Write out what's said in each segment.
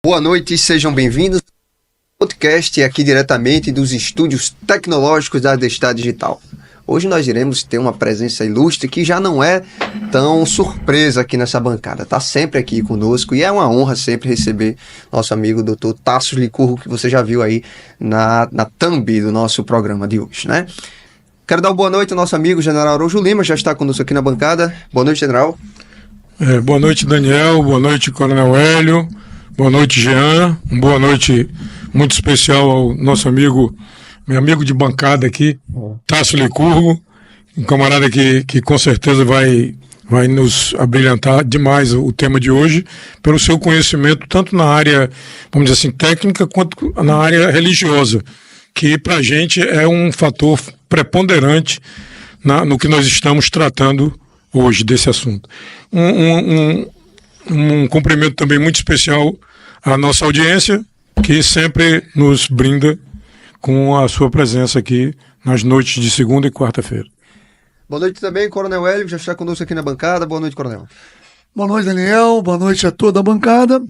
Boa noite, sejam bem-vindos ao podcast aqui diretamente dos estúdios tecnológicos da Adestar Digital. Hoje nós iremos ter uma presença ilustre que já não é tão surpresa aqui nessa bancada. Está sempre aqui conosco e é uma honra sempre receber nosso amigo Dr. Tasso Licurgo, que você já viu aí na thumb do nosso programa de hoje, né? Quero dar uma boa noite ao nosso amigo General Araújo Lima, já está conosco aqui na bancada. Boa noite, General. Boa noite, Daniel. Boa noite, Coronel Hélio. Boa noite, Jean. Uma boa noite muito especial ao nosso amigo, meu amigo de bancada aqui, Tasso Licurgo, um camarada que com certeza vai nos abrilhantar demais o tema de hoje, pelo seu conhecimento tanto na área, vamos dizer assim, técnica, quanto na área religiosa, que para a gente é um fator preponderante no que nós estamos tratando hoje desse assunto. Um cumprimento também muito especial à nossa audiência, que sempre nos brinda com a sua presença aqui nas noites de segunda e quarta-feira. Boa noite também, Coronel Hélio, que já está conosco aqui na bancada. Boa noite, Coronel. Boa noite, Daniel. Boa noite a toda a bancada.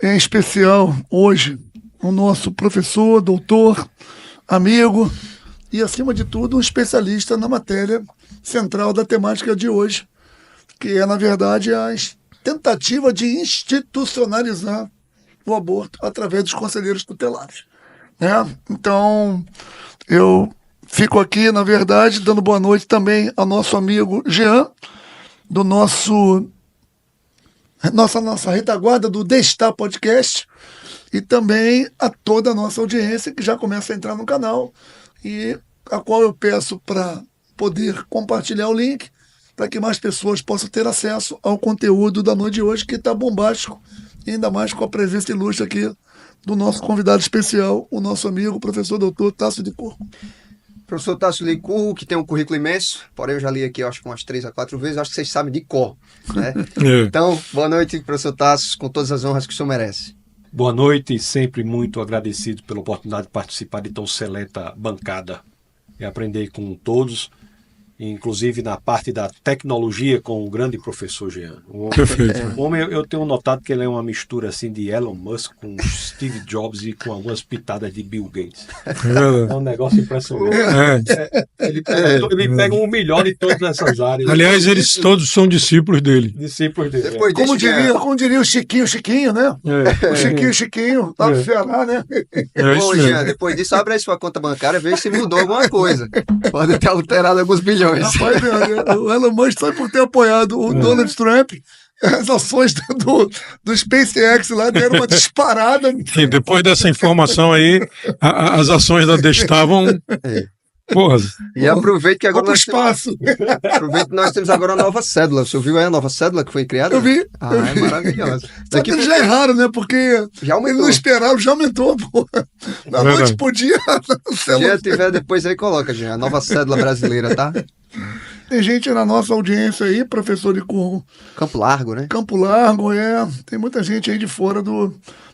Em especial, hoje, o nosso professor, doutor, amigo e, acima de tudo, um especialista na matéria central da temática de hoje, que é, na verdade, a tentativa de institucionalizar o aborto através dos conselheiros tutelares. Então, eu fico aqui, na verdade, dando boa noite também ao nosso amigo Jean, do nossa retaguarda do Adestar Podcast, e também a toda a nossa audiência que já começa a entrar no canal, e a qual eu peço para poder compartilhar o link, para que mais pessoas possam ter acesso ao conteúdo da noite de hoje, que está bombástico, e ainda mais com a presença ilustre aqui do nosso convidado especial, o nosso amigo, o professor doutor Tasso Licurgo. Professor Tasso Licurgo, que tem um currículo imenso, porém eu já li aqui, acho que umas 3 a 4 vezes, acho que vocês sabem de cor, né? Então, boa noite, professor Tasso, com todas as honras que o senhor merece. Boa noite e sempre muito agradecido pela oportunidade de participar de tão seleta bancada e aprender com todos, inclusive na parte da tecnologia com o grande professor Jean. O homem, eu tenho notado que ele é uma mistura assim de Elon Musk com Steve Jobs e com algumas pitadas de Bill Gates. É um negócio impressionante. Ele pega o melhor de todas essas áreas. Aliás, eles todos são discípulos dele. Depois como diria o Chiquinho, né? O Chiquinho, tá no Ceará, né? Bom, Jean, depois disso, abre aí sua conta bancária e veja se mudou alguma coisa. Pode ter alterado alguns bilhões. Rapaz, o Elon Musk só por ter apoiado o Donald Trump, as ações do SpaceX lá deram uma disparada. E depois dessa informação aí, as ações da Adestar vão... Porra. E aproveite que agora aproveite que nós temos agora uma nova cédula. Você ouviu aí a nova cédula que foi criada? Eu vi. É maravilhosa. Só que eles já erraram, né? Porque eles não esperaram, já aumentou, porra. Na noite podia. Se tiver depois aí, coloca, gente. A nova cédula brasileira, tá? Tem gente na nossa audiência aí, professor Licurgo. Campo Largo, né? Campo Largo, tem muita gente aí de fora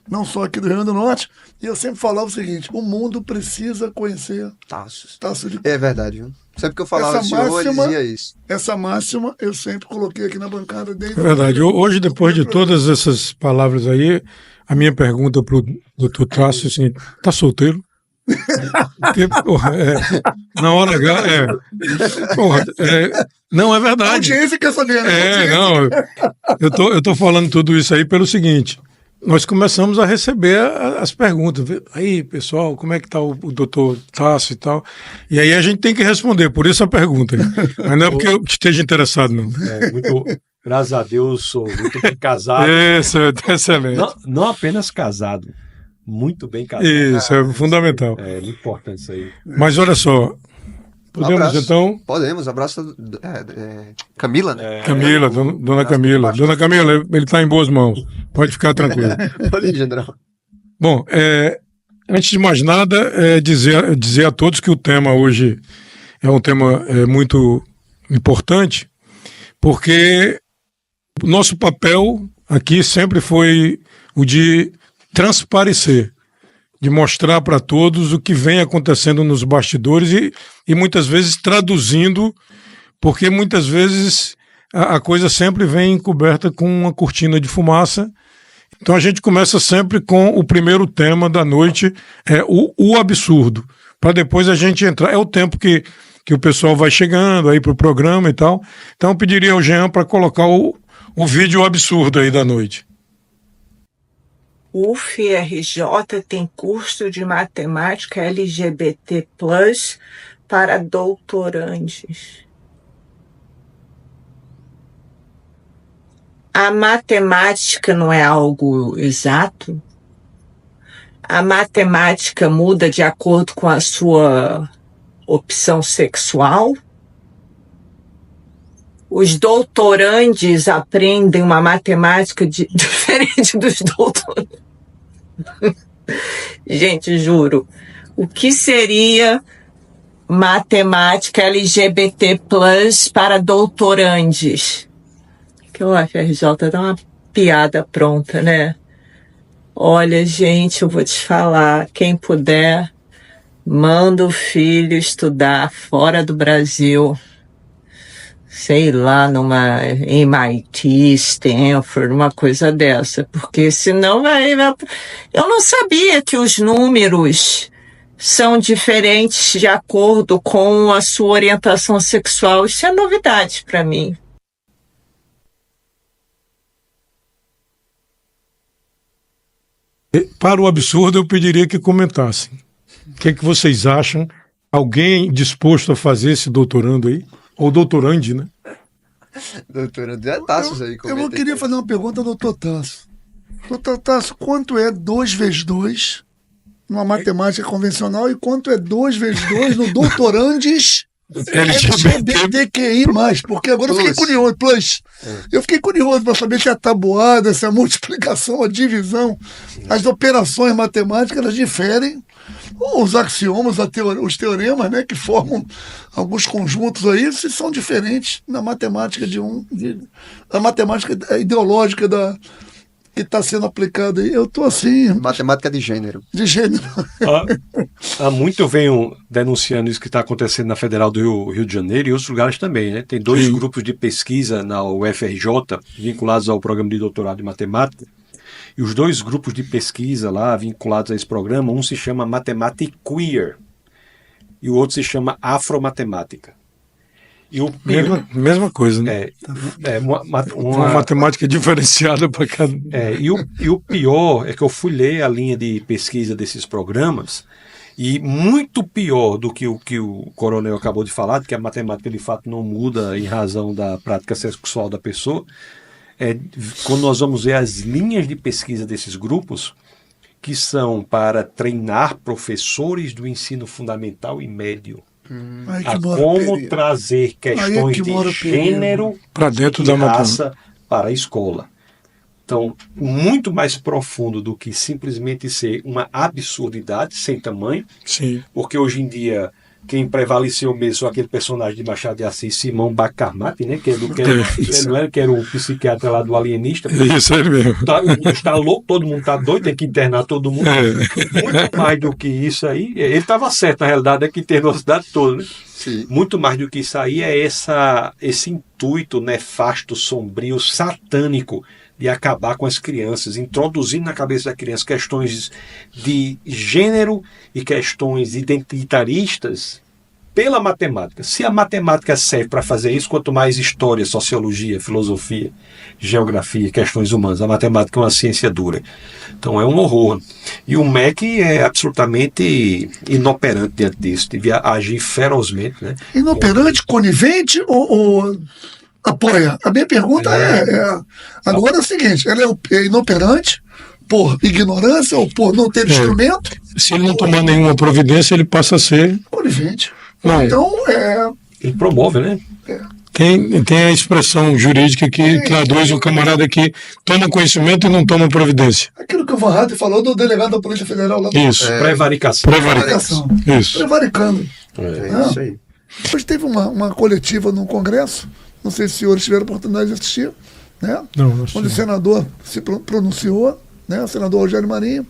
não só aqui do Rio Grande do Norte. E eu sempre falava o seguinte: o mundo precisa conhecer Tasso Licurgo. É verdade, viu? Sempre que eu falava do senhor, eu dizia isso. Essa máxima eu sempre coloquei aqui na bancada desde... É verdade. Hoje, depois de todas essas palavras aí, a minha pergunta para o doutor Tasso é assim: tá solteiro? Porque, porra, na hora H, não, é verdade. A audiência quer saber, né? Não, eu tô falando tudo isso aí pelo seguinte: nós começamos a receber as perguntas. Aí, pessoal, como é que tá o doutor Tasso e tal? E aí a gente tem que responder, por isso a pergunta. Mas não é porque eu esteja interessado, não. Graças a Deus, sou muito bem casado. Isso, é excelente. Não apenas casado, muito bem casado. Isso, é fundamental. É muito importante isso aí. Mas olha só, podemos então... Podemos, abraço Camila, né? Camila, dona Camila. Dona Camila, ele está em boas mãos, pode ficar tranquilo. Pode ir, general. Bom, antes de mais nada, dizer a todos que o tema hoje é um tema muito importante, porque o nosso papel aqui sempre foi o de transparecer, de mostrar para todos o que vem acontecendo nos bastidores e muitas vezes traduzindo, porque muitas vezes a coisa sempre vem encoberta com uma cortina de fumaça Então a gente começa sempre com o primeiro tema da noite, o absurdo, para depois a gente entrar. É o tempo que o pessoal vai chegando aí pro programa e tal. Então eu pediria ao Jean para colocar o vídeo absurdo aí da noite. O UFRJ tem curso de matemática LGBT+ para doutorandes. A matemática não é algo exato? A matemática muda de acordo com a sua opção sexual? Os doutorandes aprendem uma matemática diferente dos doutorandos. Gente, juro. O que seria matemática LGBT+ para doutorandes? Que o UFRJ dá uma piada pronta, né? Olha, gente, eu vou te falar. Quem puder, manda o filho estudar fora do Brasil. Sei lá, numa MIT, Stanford, uma coisa dessa. Porque senão vai... Eu não sabia que os números são diferentes de acordo com a sua orientação sexual. Isso é novidade para mim. Para o absurdo, eu pediria que comentassem. O que vocês acham? Alguém disposto a fazer esse doutorando aí? Ou doutorande, né? Doutorando, é Tassos aí. Eu queria fazer uma pergunta ao doutor Tasso. Doutor Tasso, quanto é 2 vezes 2 numa matemática convencional e quanto é 2 vezes 2 no doutorandes LGBTQI+, porque agora eu fiquei curioso, eu fiquei curioso para saber se a tabuada, se a multiplicação, a divisão, as operações matemáticas, elas diferem, os axiomas, os teoremas, né, que formam alguns conjuntos aí, se são diferentes na matemática a matemática ideológica que está sendo aplicada aí. Eu estou assim... Matemática de gênero. De gênero. Há muito eu venho denunciando isso que está acontecendo na Federal do Rio de Janeiro e outros lugares também, né? Tem 2 grupos de pesquisa na UFRJ vinculados ao programa de doutorado em matemática. E os 2 grupos de pesquisa lá vinculados a esse programa, um se chama Matemática Queer e o outro se chama Afromatemática. E o pior, mesma coisa, né? Uma matemática diferenciada para cada... E o pior é que eu fui ler a linha de pesquisa desses programas e muito pior do que o coronel acabou de falar, de que a matemática de fato não muda em razão da prática sexual da pessoa, quando nós vamos ver as linhas de pesquisa desses grupos, que são para treinar professores do ensino fundamental e médio a como trazer questões de gênero para dentro e da raça para a escola. Então, muito mais profundo do que simplesmente ser uma absurdidade sem tamanho. Sim. Porque hoje em dia quem prevaleceu mesmo são aquele personagem de Machado de Assis, Simão Bacamarte, né? Que era o psiquiatra lá do alienista. Isso é mesmo. Está louco, todo mundo está doido, tem que internar todo mundo. Muito mais do que isso aí. Ele estava certo, na realidade, é que internou a cidade toda, né? Sim. Muito mais do que isso aí é esse intuito nefasto, sombrio, satânico de acabar com as crianças, introduzindo na cabeça da criança questões de gênero e questões identitaristas pela matemática. Se a matemática serve para fazer isso, quanto mais história, sociologia, filosofia, geografia, questões humanas, a matemática é uma ciência dura. Então é um horror. E o MEC é absolutamente inoperante diante disso, devia agir ferozmente, né? Inoperante, conivente ou apoia? A minha pergunta agora é o seguinte, ela é inoperante por ignorância ou por não ter instrumento? Se ele não tomar nenhuma providência, ele passa a ser conivente. Não. Então, ele promove, né? Tem a expressão jurídica que traduz um camarada que toma conhecimento e não toma providência. Aquilo que o Van Hatten falou do delegado da Polícia Federal lá. Isso. Prevaricação. Isso. Prevaricando. Isso aí. Depois teve uma coletiva no Congresso, não sei se os senhores tiveram oportunidade de assistir, né? Não onde o senador se pronunciou, né? O senador Rogério Marinho,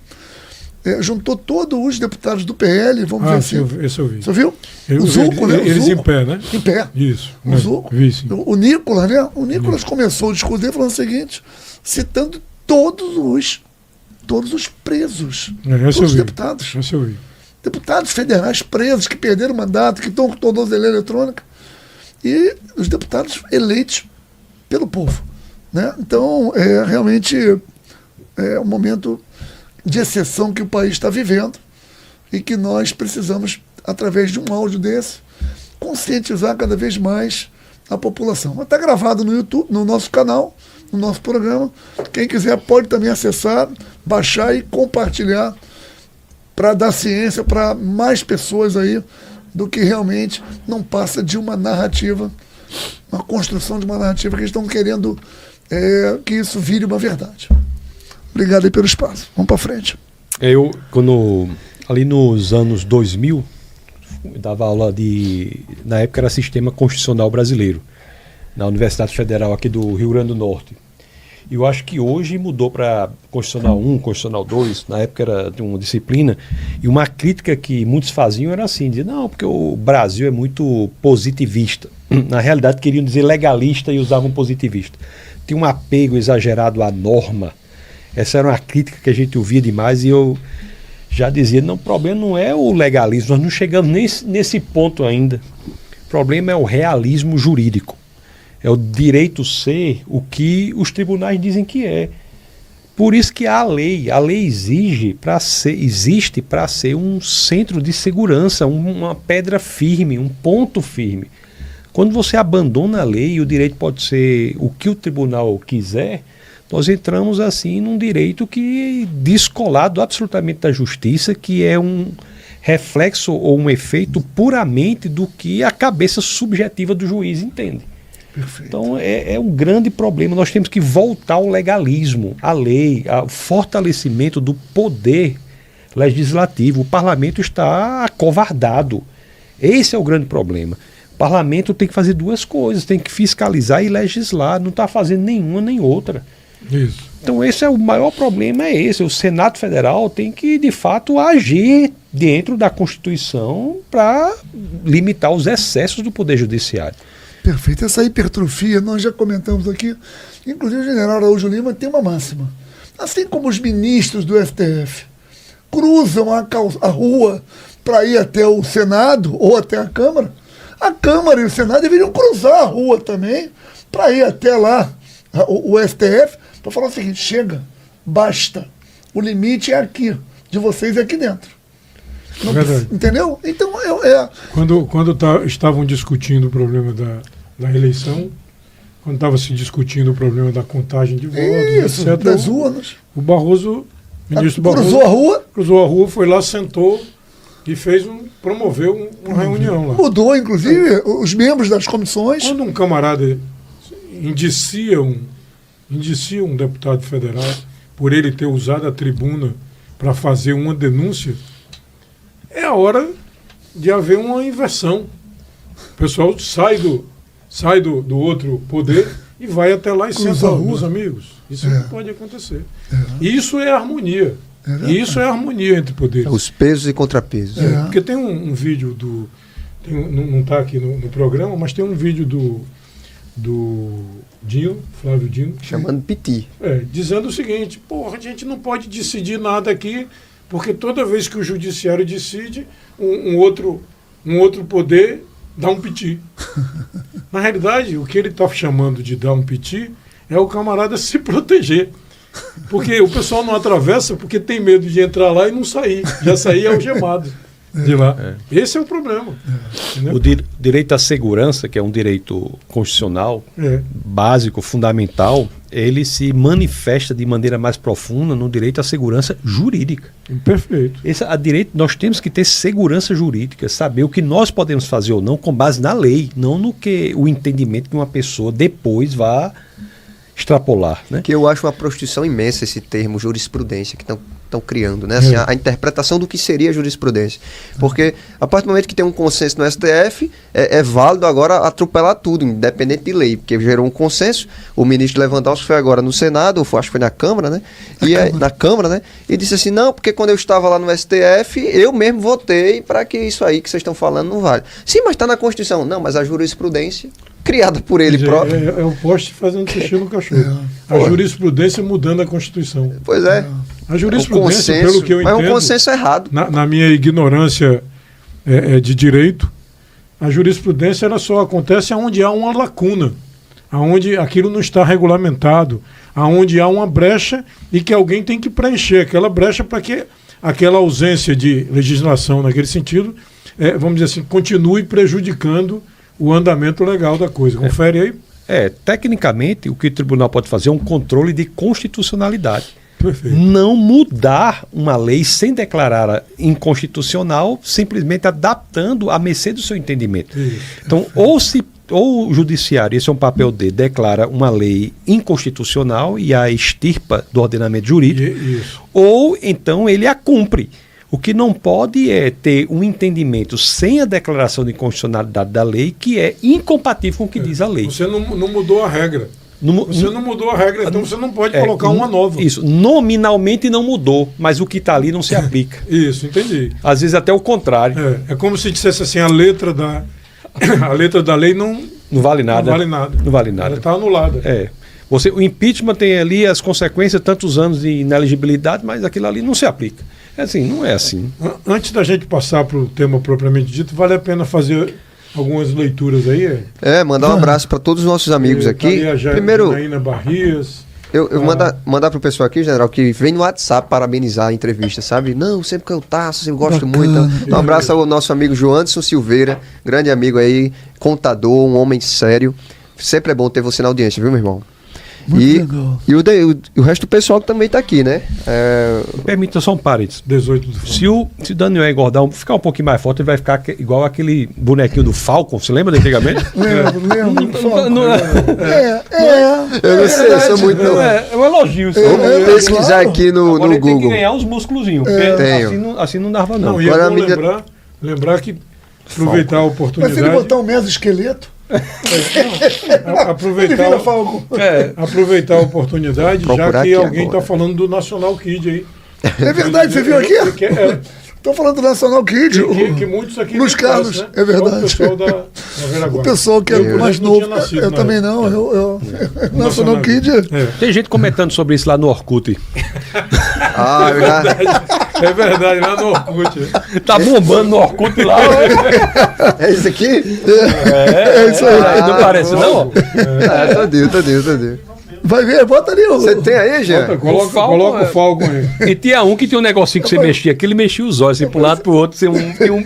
juntou todos os deputados do PL, vamos ver assim. Esse eu vi. Você viu? O Zucco, né? Eles em pé, né? Em pé. Isso. O Zucco. Vi, sim. O Nicolas, né? O Nicolas começou o discurso dele falando o seguinte, citando todos os presos, todos os deputados. Essa eu vi. Deputados federais presos, que perderam o mandato, que estão com tornozeleira eletrônica, e os deputados eleitos pelo povo. Né? Então, realmente é um momento de exceção que o país está vivendo e que nós precisamos, através de um áudio desse, conscientizar cada vez mais a população. Está gravado no YouTube, no nosso canal, no nosso programa. Quem quiser pode também acessar, baixar e compartilhar para dar ciência para mais pessoas aí do que realmente não passa de uma narrativa, uma construção de uma narrativa que eles estão querendo que isso vire uma verdade. Obrigado aí pelo espaço. Vamos para frente. Ali nos anos 2000, eu dava aula na época era Sistema Constitucional Brasileiro, na Universidade Federal aqui do Rio Grande do Norte. E eu acho que hoje mudou para Constitucional 1, Constitucional 2, na época era de uma disciplina, e uma crítica que muitos faziam era assim, dizer, não, porque o Brasil é muito positivista. Na realidade queriam dizer legalista e usavam positivista. Tinha um apego exagerado à norma. Essa era uma crítica que a gente ouvia demais e eu já dizia, não, o problema não é o legalismo, nós não chegamos nem nesse ponto ainda. O problema é o realismo jurídico. É o direito ser o que os tribunais dizem que é. Por isso que a lei existe para ser um centro de segurança, uma pedra firme, um ponto firme. Quando você abandona a lei e o direito pode ser o que o tribunal quiser, nós entramos assim num direito que descolado absolutamente da justiça, que é um reflexo ou um efeito puramente do que a cabeça subjetiva do juiz entende. Perfeito. Então é um grande problema. Nós temos que voltar ao legalismo, à lei, ao fortalecimento do poder legislativo. O parlamento está acovardado. Esse é o grande problema. O parlamento tem que fazer duas coisas, tem que fiscalizar e legislar, não está fazendo nenhuma nem outra. Isso. Então esse é o maior problema, é esse. O Senado Federal tem que, de fato, agir dentro da Constituição para limitar os excessos do Poder Judiciário. Perfeito. Essa hipertrofia, nós já comentamos aqui, inclusive o general Araújo Lima tem uma máxima. Assim como os ministros do STF cruzam a rua para ir até o Senado ou até a Câmara e o Senado deveriam cruzar a rua também para ir até lá, o STF, para falar o seguinte, chega, basta, o limite é aqui, de vocês é aqui dentro. Não, entendeu? Então Quando estavam discutindo o problema da eleição, quando estava se discutindo o problema da contagem de votos, etc., das urnas, o Barroso, ministro Barroso, cruzou a rua, foi lá, sentou e promoveu uma reunião lá. Mudou, inclusive, os membros das comissões. Quando um camarada indicia um deputado federal por ele ter usado a tribuna para fazer uma denúncia, é a hora de haver uma inversão. O pessoal sai do outro poder e vai até lá e senta, meus amigos. Isso não pode acontecer. Isso é harmonia. Isso é harmonia entre poderes. Os pesos e contrapesos. Porque tem um vídeo não está aqui no programa, mas tem um vídeo do Dino, Flávio Dino, chamando Piti. Dizendo o seguinte, a gente não pode decidir nada aqui, porque toda vez que o judiciário decide, um outro poder dá um piti. Na realidade, o que ele está chamando de dar um piti é o camarada se proteger. Porque o pessoal não atravessa porque tem medo de entrar lá e não sair. Já sair algemado de lá. Esse é o problema. O direito à segurança, que é um direito constitucional, básico, fundamental, ele se manifesta de maneira mais profunda no direito à segurança jurídica. Perfeito. Nós temos que ter segurança jurídica, saber o que nós podemos fazer ou não com base na lei, não no que o entendimento que uma pessoa depois vá extrapolar, né? Que eu acho uma prostituição imensa esse termo jurisprudência que estão criando, né? Assim, a interpretação do que seria jurisprudência. Porque a partir do momento que tem um consenso no STF, é válido agora atropelar tudo, independente de lei, porque gerou um consenso. O ministro Lewandowski foi agora no Senado, ou acho que foi na Câmara, né? Na Câmara, né? E disse assim, não, porque quando eu estava lá no STF, eu mesmo votei para que isso aí que vocês estão falando não vale. Sim, mas está na Constituição. Não, mas a jurisprudência criada por ele próprio. É o poste fazendo xixi no cachorro. A jurisprudência mudando a Constituição. Pois é. A jurisprudência, pelo que eu entendo... Mas é um consenso errado. Na minha ignorância de direito, a jurisprudência ela só acontece onde há uma lacuna, onde aquilo não está regulamentado, onde há uma brecha e que alguém tem que preencher aquela brecha para que aquela ausência de legislação naquele sentido, vamos dizer assim, continue prejudicando o andamento legal da coisa. Confere aí. Tecnicamente, o que o tribunal pode fazer é um controle de constitucionalidade. Perfeito. Não mudar uma lei sem declarar inconstitucional, simplesmente adaptando à mercê do seu entendimento. Isso. Então, ou o judiciário, esse é um papel dele, declara uma lei inconstitucional e a extirpa do ordenamento jurídico, Isso. ou então ele a cumpre. O que não pode é ter um entendimento sem a declaração de inconstitucionalidade da lei que é incompatível com o que diz a lei. Você não mudou a regra. Você não mudou a regra, então você não pode colocar uma nova. Isso, nominalmente não mudou, mas o que está ali não se aplica. Isso, entendi. Às vezes até o contrário. É como se dissesse assim, a letra da lei não vale nada. Não vale nada. Não vale nada. Ela está anulada. O impeachment tem ali as consequências, tantos anos de inelegibilidade, mas aquilo ali não se aplica. Não é assim. Antes da gente passar para o tema propriamente dito, vale a pena fazer algumas leituras aí. Mandar um abraço para todos os nossos amigos aqui. Primeiro, Janaína Barrias. Eu mandar pro pessoal aqui, general, que vem no WhatsApp parabenizar a entrevista, sabe? Não, sempre que eu taço, eu gosto muito. Então, um abraço ao nosso amigo Joanderson Silveira, grande amigo aí, contador, um homem sério. Sempre é bom ter você na audiência, viu, meu irmão? Legal. E o resto do pessoal que também está aqui, né? Permita só um parênteses. 18 do Falcon. Se o Daniel engordar, ficar um pouquinho mais forte, ele vai ficar igual aquele bonequinho do Falcon. Você lembra de antigamente? Lembro. Eu não sei, eu sou muito... É um elogio. Vamos pesquisar aqui no Agora ele Google. tem que ganhar uns músculozinhos, porque assim não dava não. E é Agora bom lembrar que aproveitar a Mas oportunidade... se ele botar um mesoesqueleto, aproveitar a oportunidade, Procurar já que aqui alguém está agora. falando do National Kid aí. é verdade, você viu aqui? Estão falando do National Kid. Que muitos aqui Luiz nem Carlos, conhecem, né? é verdade. Só o pessoal da Vera O Guarda. pessoal que é Eu mais não novo, tinha nascido, eu na também não. National Kid. Tem gente comentando sobre isso lá no Orkut. É verdade, lá no Orkut. Tá bombando no Orkut lá. É isso aqui? É isso aí. Não parece não? Tadinho. Vai ver, bota ali. Você tem aí, Jean? Coloca o Falcon aí. E tinha um que tinha um negocinho que você mexia, que ele mexia os olhos assim pro lado pro outro. Tinha um...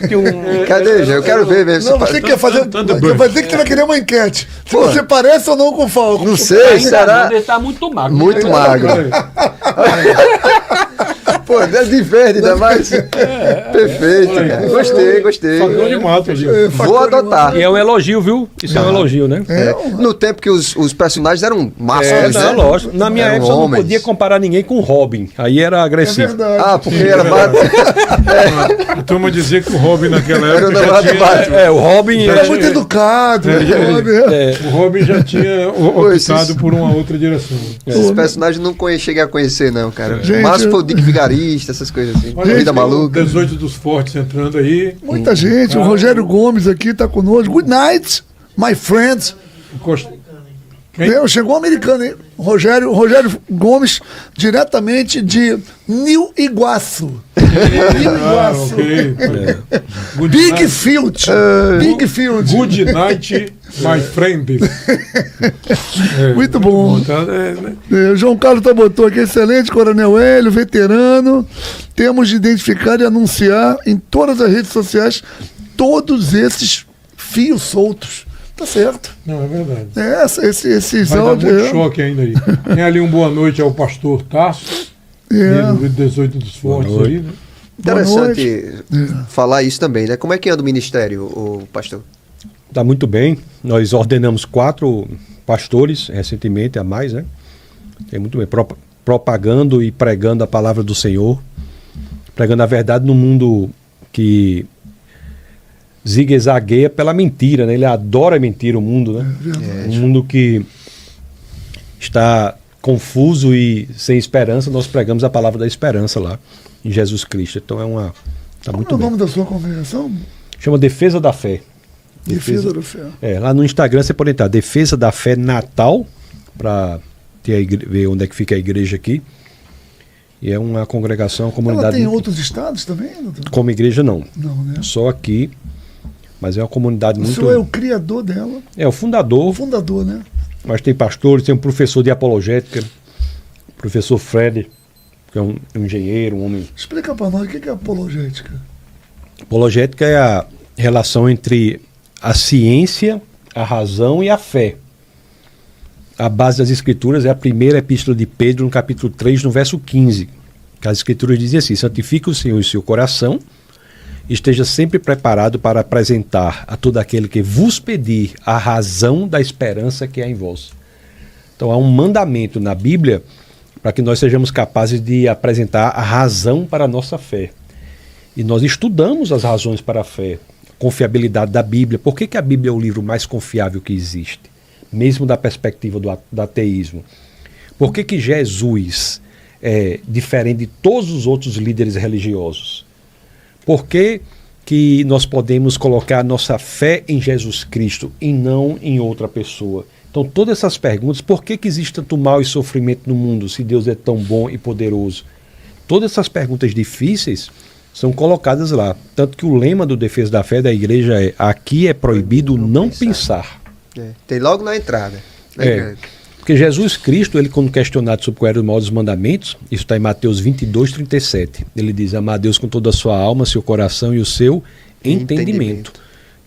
Cadê, Jean? Eu quero ver mesmo. Não, você quer fazer. Vai ter que você vai querer uma enquete. Se você parece ou não com o Falcon. Não sei, será? Ele tá muito magro. Muito magro. Pô, de verde ainda mais. Perfeito, cara. Gostei. Facão de mato ali. Vou adotar. E é um elogio, viu? Isso é um elogio, né? No tempo que os personagens eram másculos, né? Lógico. Na minha Eram época eu não homens. podia comparar ninguém com o Robin. Aí era É agressivo. verdade. Porque era A turma dizia que o Robin naquela Era o época namorado já do tinha, Batman. O Robin Ele é muito educado. o Robin já tinha optado por uma outra direção. Esses personagens não cheguei a conhecer, não, cara. Gente, Mas foi o Dick Vigarista, essas coisas assim. Olha, Vida tem o maluca. 18 dos Fortes entrando aí. Muita gente. O Rogério Gomes aqui está conosco. Good night, my friends. Chegou um americano, hein? Rogério Gomes, diretamente de New Iguaçu. Big Field. Big Field. Good night, my friend. Muito bom. João Carlos botou aqui, excelente, Coronel Hélio, veterano. Temos de identificar e anunciar em todas as redes sociais todos esses fios soltos. Tá certo. Não, é verdade. Esses Vai dar áudios. muito choque ainda aí. Tem ali um boa noite ao pastor Tasso, do 18 dos Fortes aí, né? Interessante falar isso também, né? Como é que anda o ministério, o pastor? Está muito bem. Nós ordenamos 4 pastores recentemente, a mais, né? Tem muito bem. Propagando e pregando a palavra do Senhor. Pregando a verdade no mundo que zigue-zagueia pela mentira, né? Ele adora mentir, o mundo, né? Um mundo que está confuso e sem esperança. Nós pregamos a palavra da esperança lá em Jesus Cristo. Então tá muito Qual é o bem. nome da sua congregação? Chama Defesa da Fé. Defesa da Fé. Lá no Instagram você pode entrar, Defesa da Fé Natal, para ver onde é que fica a igreja aqui. E é uma congregação, uma comunidade... Ela tem outros estados também, doutor? Como igreja, não. Não, né? Só aqui, mas é uma comunidade muito... O senhor é o criador dela? É o fundador. O fundador, né? Mas tem pastores, tem um professor de apologética, professor Fred, que é um engenheiro, um homem... Explica para nós o que é apologética. Apologética é a relação entre a ciência, a razão e a fé. A base das escrituras é a primeira epístola de Pedro, no capítulo 3, no verso 15. Que as escrituras dizem assim: santifique o Senhor em seu coração, esteja sempre preparado para apresentar a todo aquele que vos pedir a razão da esperança que há em vós. Então há um mandamento na Bíblia para que nós sejamos capazes de apresentar a razão para a nossa fé. E nós estudamos as razões para a fé, confiabilidade da Bíblia. Por que a Bíblia é o livro mais confiável que existe? Mesmo da perspectiva do ateísmo. Por que Jesus é diferente de todos os outros líderes religiosos? Por que nós podemos colocar a nossa fé em Jesus Cristo e não em outra pessoa? Então todas essas perguntas, por que existe tanto mal e sofrimento no mundo se Deus é tão bom e poderoso? Todas essas perguntas difíceis são colocadas lá. Tanto que o lema do Defesa da Fé da igreja é: aqui é proibido não pensar. Tem logo na entrada. Porque Jesus Cristo, ele quando questionado sobre qual era o maior dos mandamentos, isso está em Mateus 22:37, ele diz: amar a Deus com toda a sua alma, seu coração e o seu entendimento.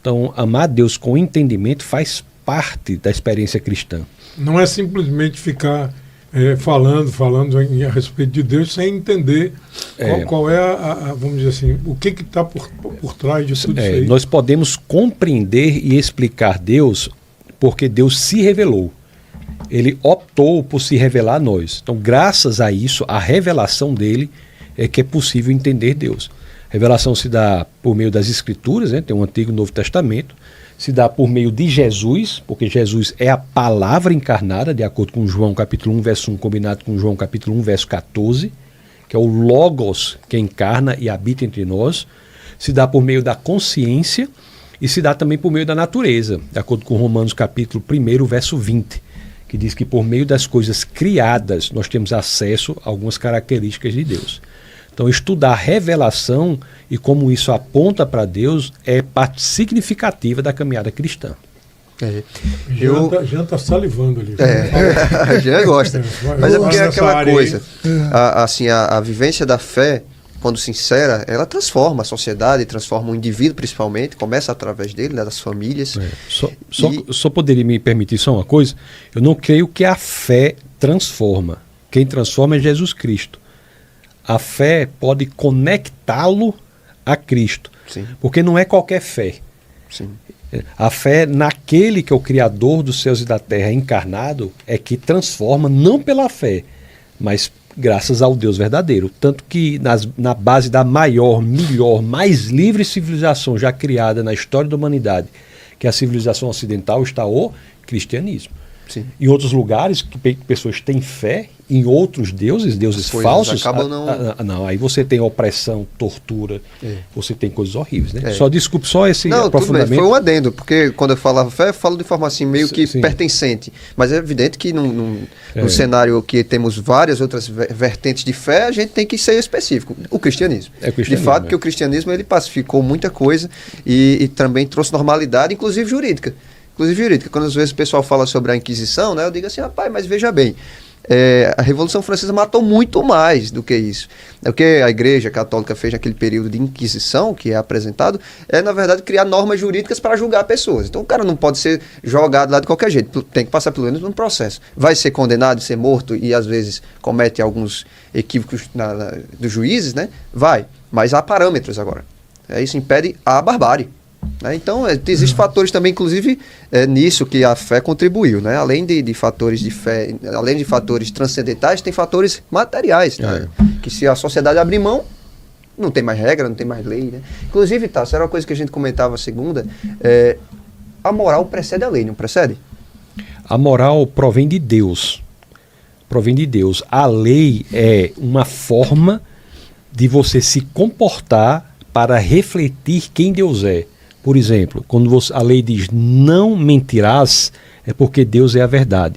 Então, amar a Deus com entendimento faz parte da experiência cristã. Não é simplesmente ficar falando a respeito de Deus sem entender qual é vamos dizer assim, o que está por trás de tudo isso aí. Nós podemos compreender e explicar Deus porque Deus se revelou. Ele optou por se revelar a nós. Então, graças a isso, a revelação dele é que é possível entender Deus. A revelação se dá por meio das Escrituras, né? Tem o Antigo e o Novo Testamento. Se dá por meio de Jesus, porque Jesus é a palavra encarnada, de acordo com João capítulo 1, verso 1, combinado com João capítulo 1, verso 14, que é o Logos que encarna e habita entre nós. Se dá por meio da consciência e se dá também por meio da natureza, de acordo com Romanos capítulo 1, verso 20, que diz que por meio das coisas criadas nós temos acesso a algumas características de Deus. Então, estudar a revelação e como isso aponta para Deus é parte significativa da caminhada cristã. Jean está salivando ali. Jean gosta. Mas é porque é aquela coisa, a vivência da fé, quando sincera, ela transforma a sociedade, transforma o indivíduo principalmente, começa através dele, né, das famílias. Só poderia me permitir só uma coisa? Eu não creio que a fé transforma. Quem transforma é Jesus Cristo. A fé pode conectá-lo a Cristo. Sim. Porque não é qualquer fé. Sim. A fé naquele que é o Criador dos céus e da terra encarnado é que transforma, não pela fé, mas graças ao Deus verdadeiro. Tanto que na base da maior, melhor, mais livre civilização já criada na história da humanidade, que é a civilização ocidental, está o cristianismo. Sim. Em outros lugares que pessoas têm fé, em outros deuses falsos, não, aí você tem opressão, tortura, você tem coisas horríveis, né? Desculpe só esse aprofundamento. Tudo bem, foi um adendo, porque quando eu falava fé, eu falo de forma assim, meio que pertencente, mas é evidente que no cenário que temos várias outras vertentes de fé, a gente tem que ser específico, o cristianismo. De fato, que o cristianismo ele pacificou muita coisa e também trouxe normalidade, inclusive jurídica. Quando às vezes o pessoal fala sobre a Inquisição, né, eu digo assim, rapaz, mas veja bem, a Revolução Francesa matou muito mais do que isso. O que a Igreja Católica fez naquele período de Inquisição, que é apresentado, é, na verdade, criar normas jurídicas para julgar pessoas. Então o cara não pode ser jogado lá de qualquer jeito, tem que passar pelo menos num processo. Vai ser condenado, ser morto e às vezes comete alguns equívocos dos juízes, né? Vai, mas há parâmetros agora. Isso impede a barbárie. Então, existem fatores também, inclusive, nisso que a fé contribuiu, né? Além de fatores de fé, além de fatores transcendentais, tem fatores materiais, né? Que se a sociedade abrir mão, não tem mais regra, não tem mais lei, né? Inclusive, isso era uma coisa que a gente comentava segunda, a moral precede a lei, não precede? A moral provém de Deus. A lei é uma forma de você se comportar para refletir quem Deus é. Por exemplo, quando a lei diz não mentirás, é porque Deus é a verdade.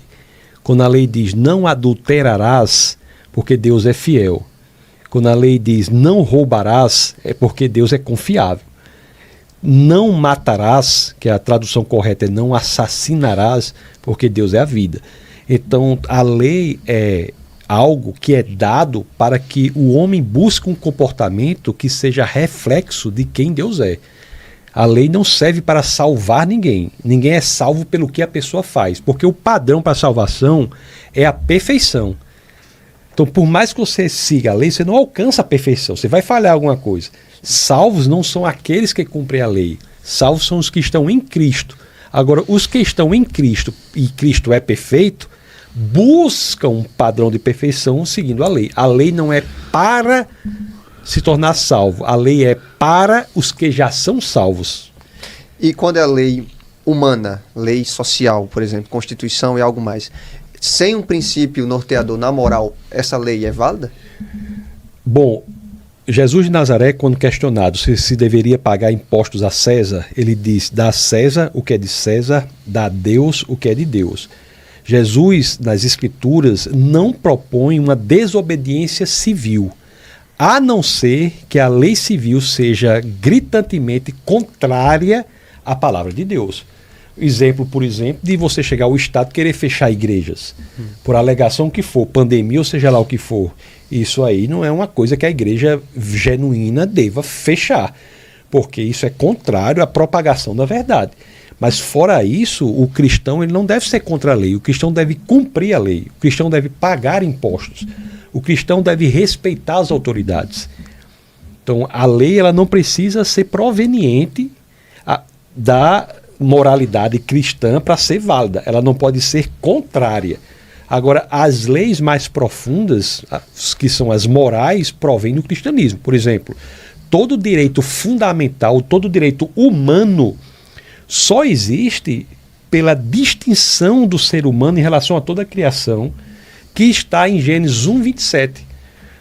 Quando a lei diz não adulterarás, porque Deus é fiel. Quando a lei diz não roubarás, é porque Deus é confiável. Não matarás, que a tradução correta é não assassinarás, porque Deus é a vida. Então, a lei é algo que é dado para que o homem busque um comportamento que seja reflexo de quem Deus é. A lei não serve para salvar ninguém. Ninguém é salvo pelo que a pessoa faz, porque o padrão para a salvação é a perfeição. Então, por mais que você siga a lei, você não alcança a perfeição, você vai falhar alguma coisa. Salvos não são aqueles que cumprem a lei, salvos são os que estão em Cristo. Agora, os que estão em Cristo, e Cristo é perfeito, buscam um padrão de perfeição seguindo a lei. A lei não é para se tornar salvo, a lei é para os que já são salvos. E quando é lei humana, lei social, por exemplo, Constituição e algo mais, sem um princípio norteador na moral, essa lei é válida? Bom, Jesus de Nazaré, quando questionado se deveria pagar impostos a César, ele diz: dá a César o que é de César, dá a Deus o que é de Deus. Jesus, nas Escrituras, não propõe uma desobediência civil, a não ser que a lei civil seja gritantemente contrária à palavra de Deus. Exemplo, por exemplo, de você chegar ao Estado e querer fechar igrejas, por alegação que for, pandemia ou seja lá o que for. Isso aí não é uma coisa que a igreja genuína deva fechar, porque isso é contrário à propagação da verdade. Mas fora isso, o cristão ele não deve ser contra a lei, o cristão deve cumprir a lei, o cristão deve pagar impostos, o cristão deve respeitar as autoridades. Então a lei ela não precisa ser proveniente da moralidade cristã para ser válida, ela não pode ser contrária. Agora, as leis mais profundas, que são as morais, provêm do cristianismo. Por exemplo, todo direito fundamental, todo direito humano só existe pela distinção do ser humano em relação a toda a criação, que está em Gênesis 1:27.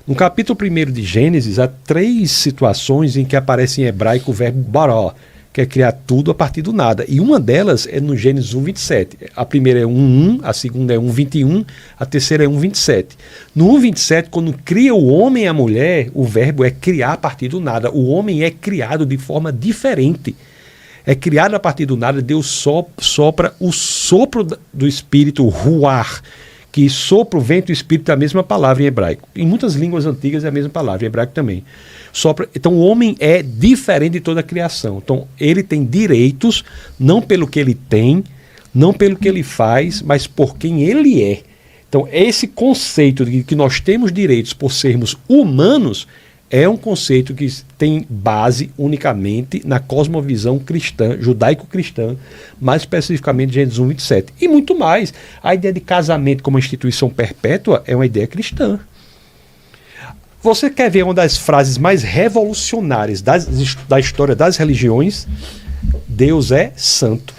No capítulo 1 de Gênesis, há 3 situações em que aparece em hebraico o verbo bará, que é criar tudo a partir do nada. E uma delas é no Gênesis 1:27. A primeira é 1:1, a segunda é 1:21, a terceira é 1:27. No 1:27, quando cria o homem e a mulher, o verbo é criar a partir do nada. O homem é criado de forma diferente. É criado a partir do nada, Deus sopra o sopro do Espírito, o ruar, que sopro, vento e espírito é a mesma palavra em hebraico. Em muitas línguas antigas é a mesma palavra, em hebraico também. Sopra. Então o homem é diferente de toda a criação. Então ele tem direitos, não pelo que ele tem, não pelo que ele faz, mas por quem ele é. Então esse conceito de que nós temos direitos por sermos humanos é um conceito que tem base unicamente na cosmovisão cristã, judaico-cristã, mais especificamente Gênesis 1:27. E muito mais. A ideia de casamento como instituição perpétua é uma ideia cristã. Você quer ver uma das frases mais revolucionárias da história das religiões? Deus é santo.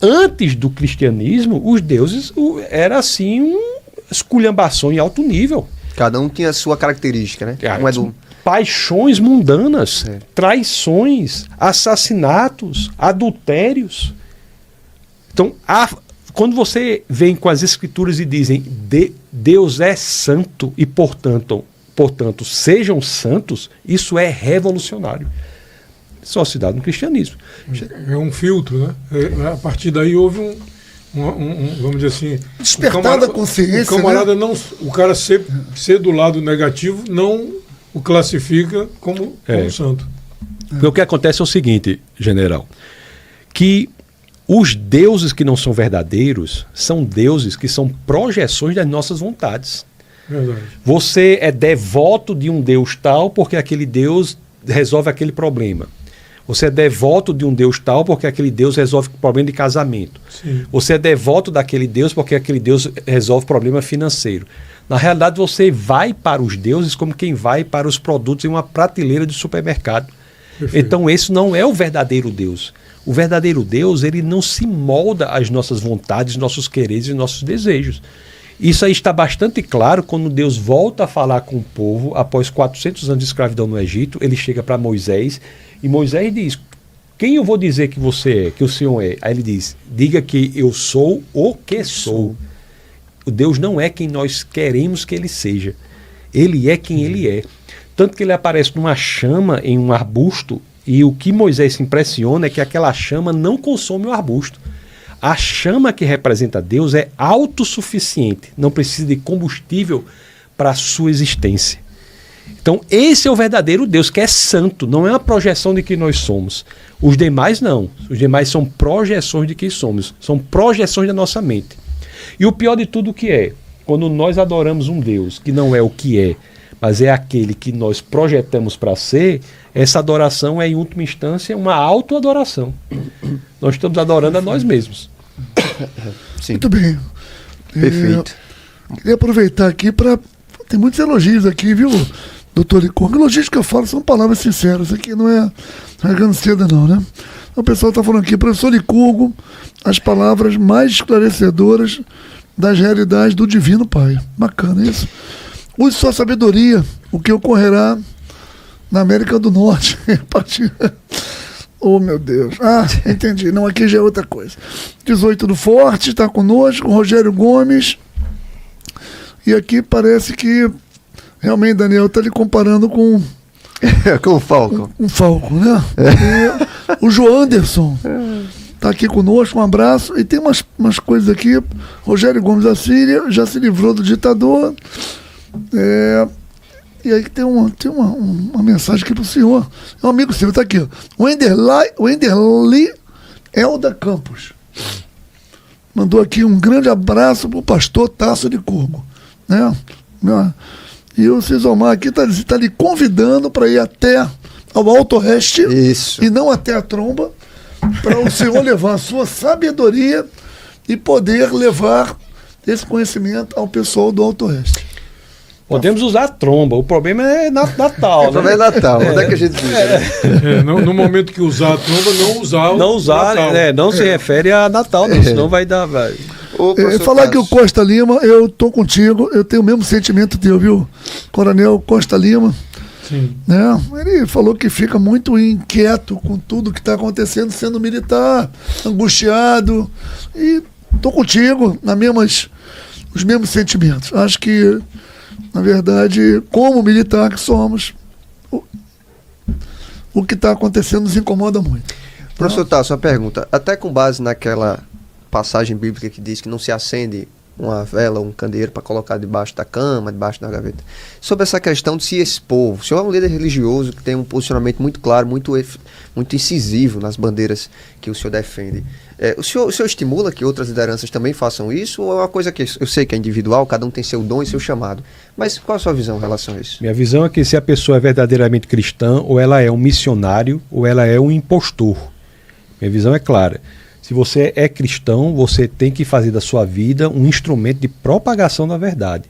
Antes do cristianismo, os deuses era assim uma esculhambação em alto nível. Cada um tinha a sua característica, né? Um é do... Paixões mundanas, traições, assassinatos, adultérios. Então, quando você vem com as escrituras e dizem Deus é santo e, portanto, sejam santos, isso é revolucionário. Só se dá no cristianismo. É um filtro, né? A partir daí houve vamos dizer assim, despertar da consciência, o camarada, né? O cara ser do lado negativo não o classifica como santo. Porque o que acontece é o seguinte, general, que os deuses que não são verdadeiros são deuses que são projeções das nossas vontades. Verdade. Você é devoto de um deus tal porque aquele deus resolve aquele problema. Você é devoto de um Deus tal porque aquele Deus resolve problema de casamento. Sim. Você é devoto daquele Deus porque aquele Deus resolve problema financeiro. Na realidade, você vai para os deuses como quem vai para os produtos em uma prateleira de supermercado. Perfeito. Então, esse não é o verdadeiro Deus. O verdadeiro Deus, ele não se molda às nossas vontades, nossos quereres e nossos desejos. Isso aí está bastante claro quando Deus volta a falar com o povo após 400 anos de escravidão no Egito. Ele chega para Moisés e Moisés diz: Quem eu vou dizer que você é, que o Senhor é? Aí ele diz, diga que eu sou o que sou. O Deus não é quem nós queremos que ele seja. Ele é quem ele é. Tanto que ele aparece numa chama em um arbusto, e o que Moisés se impressiona é que aquela chama não consome o arbusto. A chama que representa Deus é autossuficiente, não precisa de combustível para a sua existência. Então esse é o verdadeiro Deus, que é santo, não é uma projeção de que nós somos. Os demais não, os demais são projeções de quem somos, são projeções da nossa mente. E o pior de tudo que é, quando nós adoramos um Deus que não é o que é, mas é aquele que nós projetamos para ser, essa adoração é, em última instância, uma autoadoração. Nós estamos adorando a nós mesmos. Sim. Muito bem. Perfeito. Queria aproveitar aqui para... Tem muitos elogios aqui, viu, doutor Licurgo? Elogios que eu falo são palavras sinceras. Aqui não é rasgando seda, não, né? O pessoal está falando aqui, professor Licurgo, as palavras mais esclarecedoras das realidades do Divino Pai. Bacana isso. Use sua sabedoria, o que ocorrerá na América do Norte. Oh, meu Deus. Ah, entendi. Não, aqui já é outra coisa. 18 do Forte está conosco, Rogério Gomes. E aqui parece que realmente Daniel está lhe comparando com Com o Falcon. um Falcon, né? E o João Anderson está aqui conosco, um abraço. E tem umas coisas aqui. Rogério Gomes da Síria já se livrou do ditador. E aí tem uma mensagem aqui para o senhor. É um amigo seu, está aqui. O Enderli Elda Campos mandou aqui um grande abraço para o pastor Tasso Licurgo, né? E o Cisomar aqui está lhe convidando para ir até ao Alto Oeste. Isso. E não até a Tromba, para o senhor levar a sua sabedoria e poder levar esse conhecimento ao pessoal do Alto Oeste. Podemos usar a tromba, o problema é Natal, O problema é Natal. Onde é que a gente diz? Né? No momento que usar a tromba, não usar o não usar, Natal. não se refere a Natal, não, senão vai dar... Ô, professor Falar que o Tasso, Costa Lima, eu tô contigo, eu tenho o mesmo sentimento teu, viu? Coronel Costa Lima, Sim. né? Ele falou que fica muito inquieto com tudo que está acontecendo, sendo militar, angustiado. E tô contigo, os mesmos sentimentos. Acho que, na verdade, como militar que somos, o que está acontecendo nos incomoda muito. Professor Tasso, uma pergunta. Até com base naquela passagem bíblica que diz que não se acende uma vela ou um candeeiro para colocar debaixo da cama, debaixo da gaveta. Sobre essa questão de se expor. O senhor é um líder religioso que tem um posicionamento muito claro, muito incisivo nas bandeiras que o senhor defende. O senhor estimula que outras lideranças também façam isso? Ou é uma coisa que eu sei que é individual, cada um tem seu dom e seu chamado. Mas qual a sua visão em relação a isso? Minha visão é que se a pessoa é verdadeiramente cristã, ou ela é um missionário, ou ela é um impostor. Minha visão é clara. Se você é cristão, você tem que fazer da sua vida um instrumento de propagação da verdade.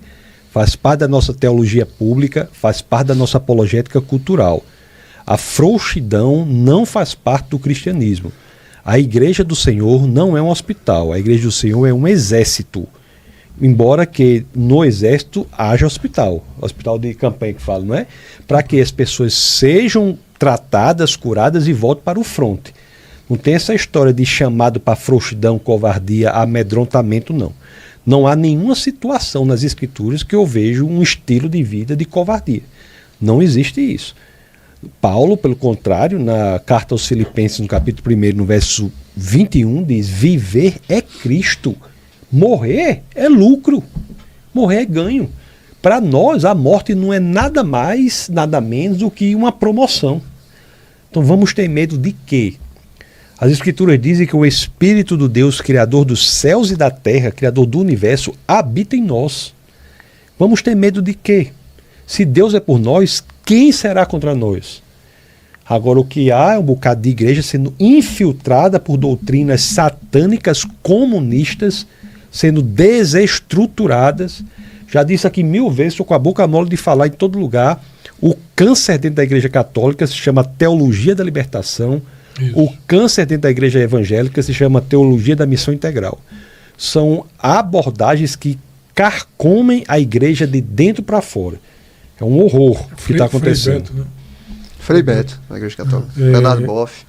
Faz parte da nossa teologia pública, faz parte da nossa apologética cultural. A frouxidão não faz parte do cristianismo. A igreja do Senhor não é um hospital, a igreja do Senhor é um exército. Embora que no exército haja hospital de campanha que fala, não é? Para que as pessoas sejam tratadas, curadas e voltem para o fronte. Não tem essa história de chamado para frouxidão, covardia, amedrontamento, não. Não há nenhuma situação nas escrituras que eu vejo um estilo de vida de covardia. Não existe isso. Paulo, pelo contrário, na carta aos Filipenses, no capítulo 1, no verso 21, diz: viver é Cristo, morrer é lucro, morrer é ganho. Para nós, a morte não é nada mais, nada menos do que uma promoção. Então vamos ter medo de quê? As escrituras dizem que o Espírito do Deus, Criador dos céus e da terra, Criador do universo, habita em nós. Vamos ter medo de quê? Se Deus é por nós, quem será contra nós? Agora, o que há é um bocado de igreja sendo infiltrada por doutrinas satânicas, comunistas, sendo desestruturadas. Já disse aqui 1000 vezes, estou com a boca mole de falar em todo lugar. O câncer dentro da igreja católica se chama teologia da libertação. Isso. O câncer dentro da igreja evangélica se chama teologia da missão integral. São abordagens que carcomem a igreja de dentro para fora. É um horror o que está acontecendo. Frei Beto, na igreja católica. Leonardo Boff.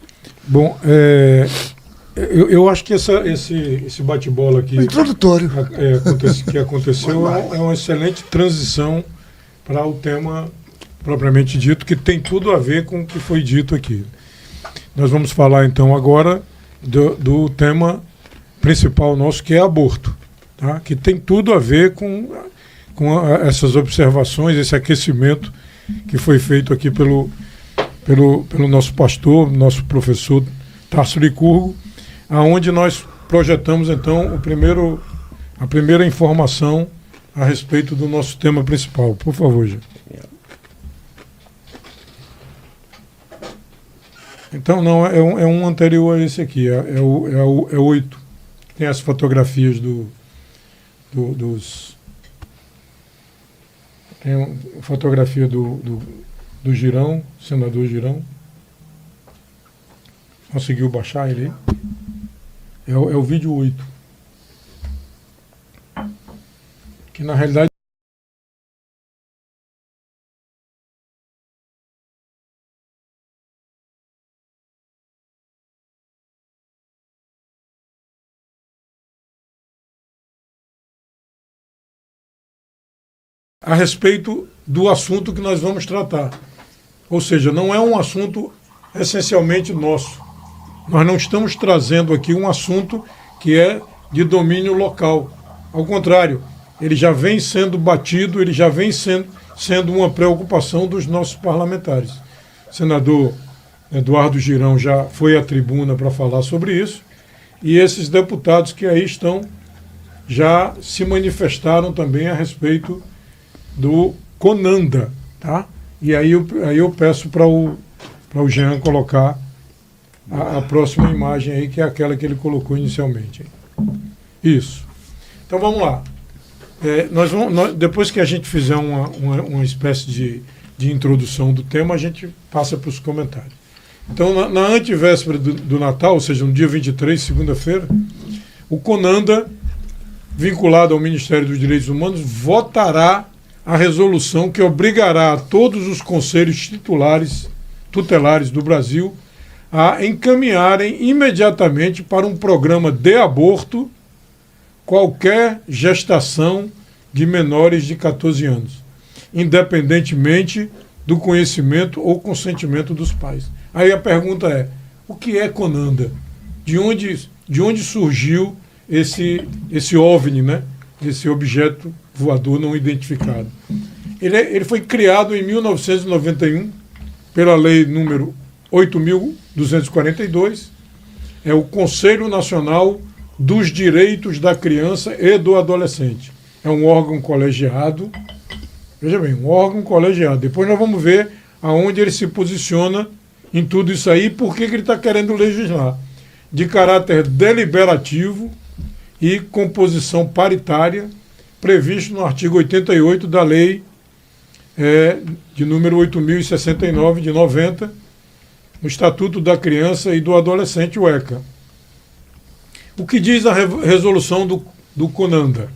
Bom, eu acho que esse bate-bola aqui Introdutório. que aconteceu é uma excelente transição para o tema propriamente dito, que tem tudo a ver com o que foi dito aqui. Nós vamos falar então agora do tema principal nosso, que é aborto, tá? Que tem tudo a ver com essas observações, esse aquecimento que foi feito aqui pelo nosso pastor, nosso professor Tarso Licurgo, aonde nós projetamos então a primeira informação a respeito do nosso tema principal. Por favor, gente. Então, não, é um anterior a esse aqui, é o 8. Tem as fotografias dos... Tem a fotografia do Girão, senador Girão. Conseguiu baixar ele aí? É o vídeo 8. Que na realidade a respeito do assunto que nós vamos tratar. Ou seja, não é um assunto essencialmente nosso. Nós não estamos trazendo aqui um assunto que é de domínio local. Ao contrário, ele já vem sendo batido, ele já vem sendo uma preocupação dos nossos parlamentares. O senador Eduardo Girão já foi à tribuna para falar sobre isso, e esses deputados que aí estão já se manifestaram também a respeito do CONANDA, tá? E aí eu peço para o Jean colocar a próxima imagem aí, que é aquela que ele colocou inicialmente. Isso. Então vamos lá. Depois que a gente fizer uma espécie de introdução do tema, a gente passa para os comentários. Então, na antevéspera do Natal, ou seja, no dia 23, segunda-feira, o CONANDA, vinculado ao Ministério dos Direitos Humanos, votará a resolução que obrigará a todos os conselhos tutelares do Brasil a encaminharem imediatamente para um programa de aborto qualquer gestação de menores de 14 anos, independentemente do conhecimento ou consentimento dos pais. Aí a pergunta é, o que é CONANDA? De onde surgiu esse OVNI, né? Esse objeto voador não identificado? Ele foi criado em 1991 pela lei número 8.242, é o Conselho Nacional dos Direitos da Criança e do Adolescente. É um órgão colegiado, veja bem, um órgão colegiado. Depois nós vamos ver aonde ele se posiciona em tudo isso aí, por que ele está querendo legislar. De caráter deliberativo e composição paritária, previsto no artigo 88 da lei de número 8.069, de 90, no Estatuto da Criança e do Adolescente, o ECA. O que diz a resolução do CONANDA?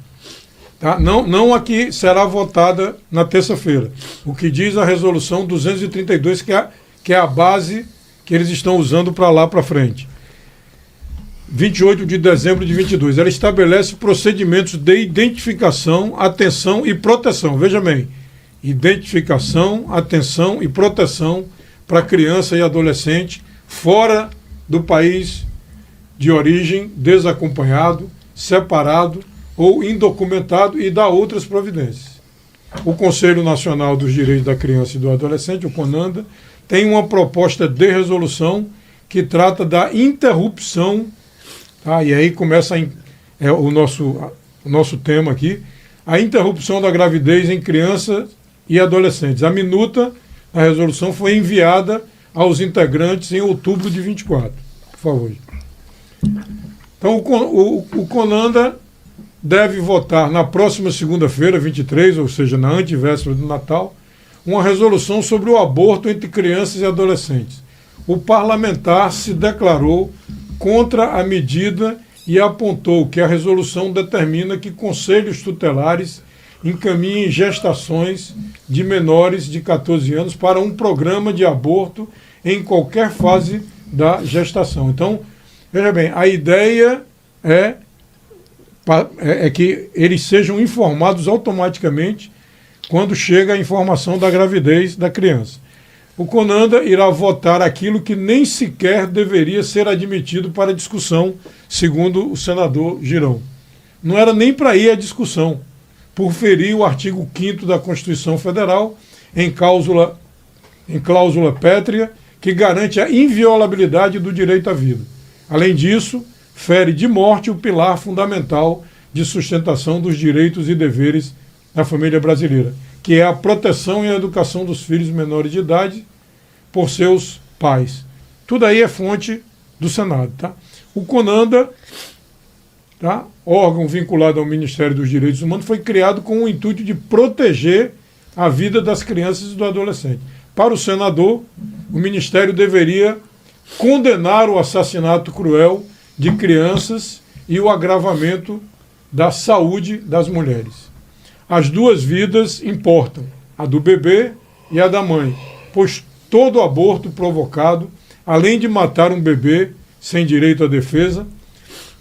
Tá? Não a que será votada na terça-feira. O que diz a resolução 232, que é a base que eles estão usando para lá para frente. 28 de dezembro de 22. Ela estabelece procedimentos de identificação, atenção e proteção. Veja bem, identificação, atenção e proteção para criança e adolescente fora do país de origem, desacompanhado, separado ou indocumentado, e dá outras providências. O Conselho Nacional dos Direitos da Criança e do Adolescente, o CONANDA, tem uma proposta de resolução que trata da interrupção, tá? E aí começa o nosso tema aqui, a interrupção da gravidez em crianças e adolescentes. A minuta da resolução foi enviada aos integrantes em outubro de 24. Por favor. Então, o CONANDA deve votar na próxima segunda-feira, 23, ou seja, na antevéspera do Natal, uma resolução sobre o aborto entre crianças e adolescentes. O parlamentar se declarou contra a medida e apontou que a resolução determina que conselhos tutelares encaminhem gestações de menores de 14 anos para um programa de aborto em qualquer fase da gestação. Então, veja bem, a ideia é que eles sejam informados automaticamente quando chega a informação da gravidez da criança. O CONANDA irá votar aquilo que nem sequer deveria ser admitido para discussão, segundo o senador Girão. Não era nem para ir à discussão, por ferir o artigo 5º da Constituição Federal, em cláusula pétrea, que garante a inviolabilidade do direito à vida. Além disso, fere de morte o pilar fundamental de sustentação dos direitos e deveres da família brasileira, que é a proteção e a educação dos filhos menores de idade por seus pais. Tudo aí é fonte do Senado. Tá? O CONANDA, tá? Órgão vinculado ao Ministério dos Direitos Humanos, foi criado com o intuito de proteger a vida das crianças e do adolescente. Para o senador, o Ministério deveria condenar o assassinato cruel de crianças e o agravamento da saúde das mulheres. As duas vidas importam, a do bebê e a da mãe, pois todo aborto provocado, além de matar um bebê sem direito à defesa,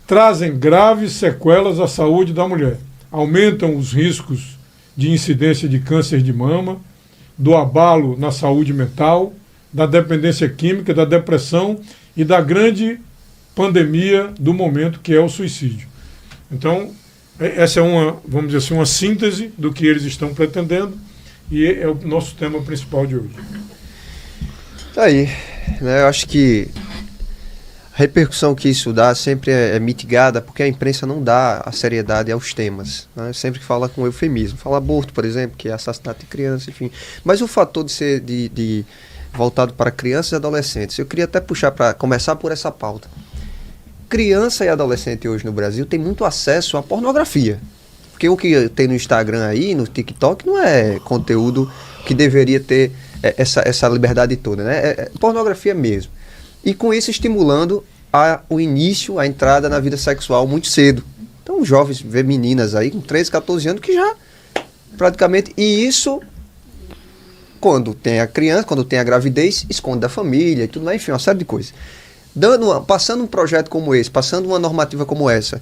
trazem graves sequelas à saúde da mulher, aumentam os riscos de incidência de câncer de mama, do abalo na saúde mental, da dependência química, da depressão e da grande pandemia do momento, que é o suicídio. Então, essa é vamos dizer assim, uma síntese do que eles estão pretendendo e é o nosso tema principal de hoje. Tá aí, né? Eu acho que a repercussão que isso dá sempre é mitigada porque a imprensa não dá a seriedade aos temas, né? Sempre que fala com eufemismo, fala aborto, por exemplo, que é assassinato de criança, enfim. Mas o fator de ser voltado para crianças e adolescentes, eu queria até puxar para começar por essa pauta. Criança e adolescente hoje no Brasil tem muito acesso à pornografia. Porque o que tem no Instagram aí, no TikTok, não é conteúdo que deveria ter essa liberdade toda, né? É pornografia mesmo. E com isso estimulando o início, a entrada na vida sexual muito cedo. Então os jovens vê meninas aí com 13, 14 anos que já praticamente... E isso, quando tem a criança, quando tem a gravidez, esconde da família e tudo mais, enfim, uma série de coisas. Passando um projeto como esse, passando uma normativa como essa,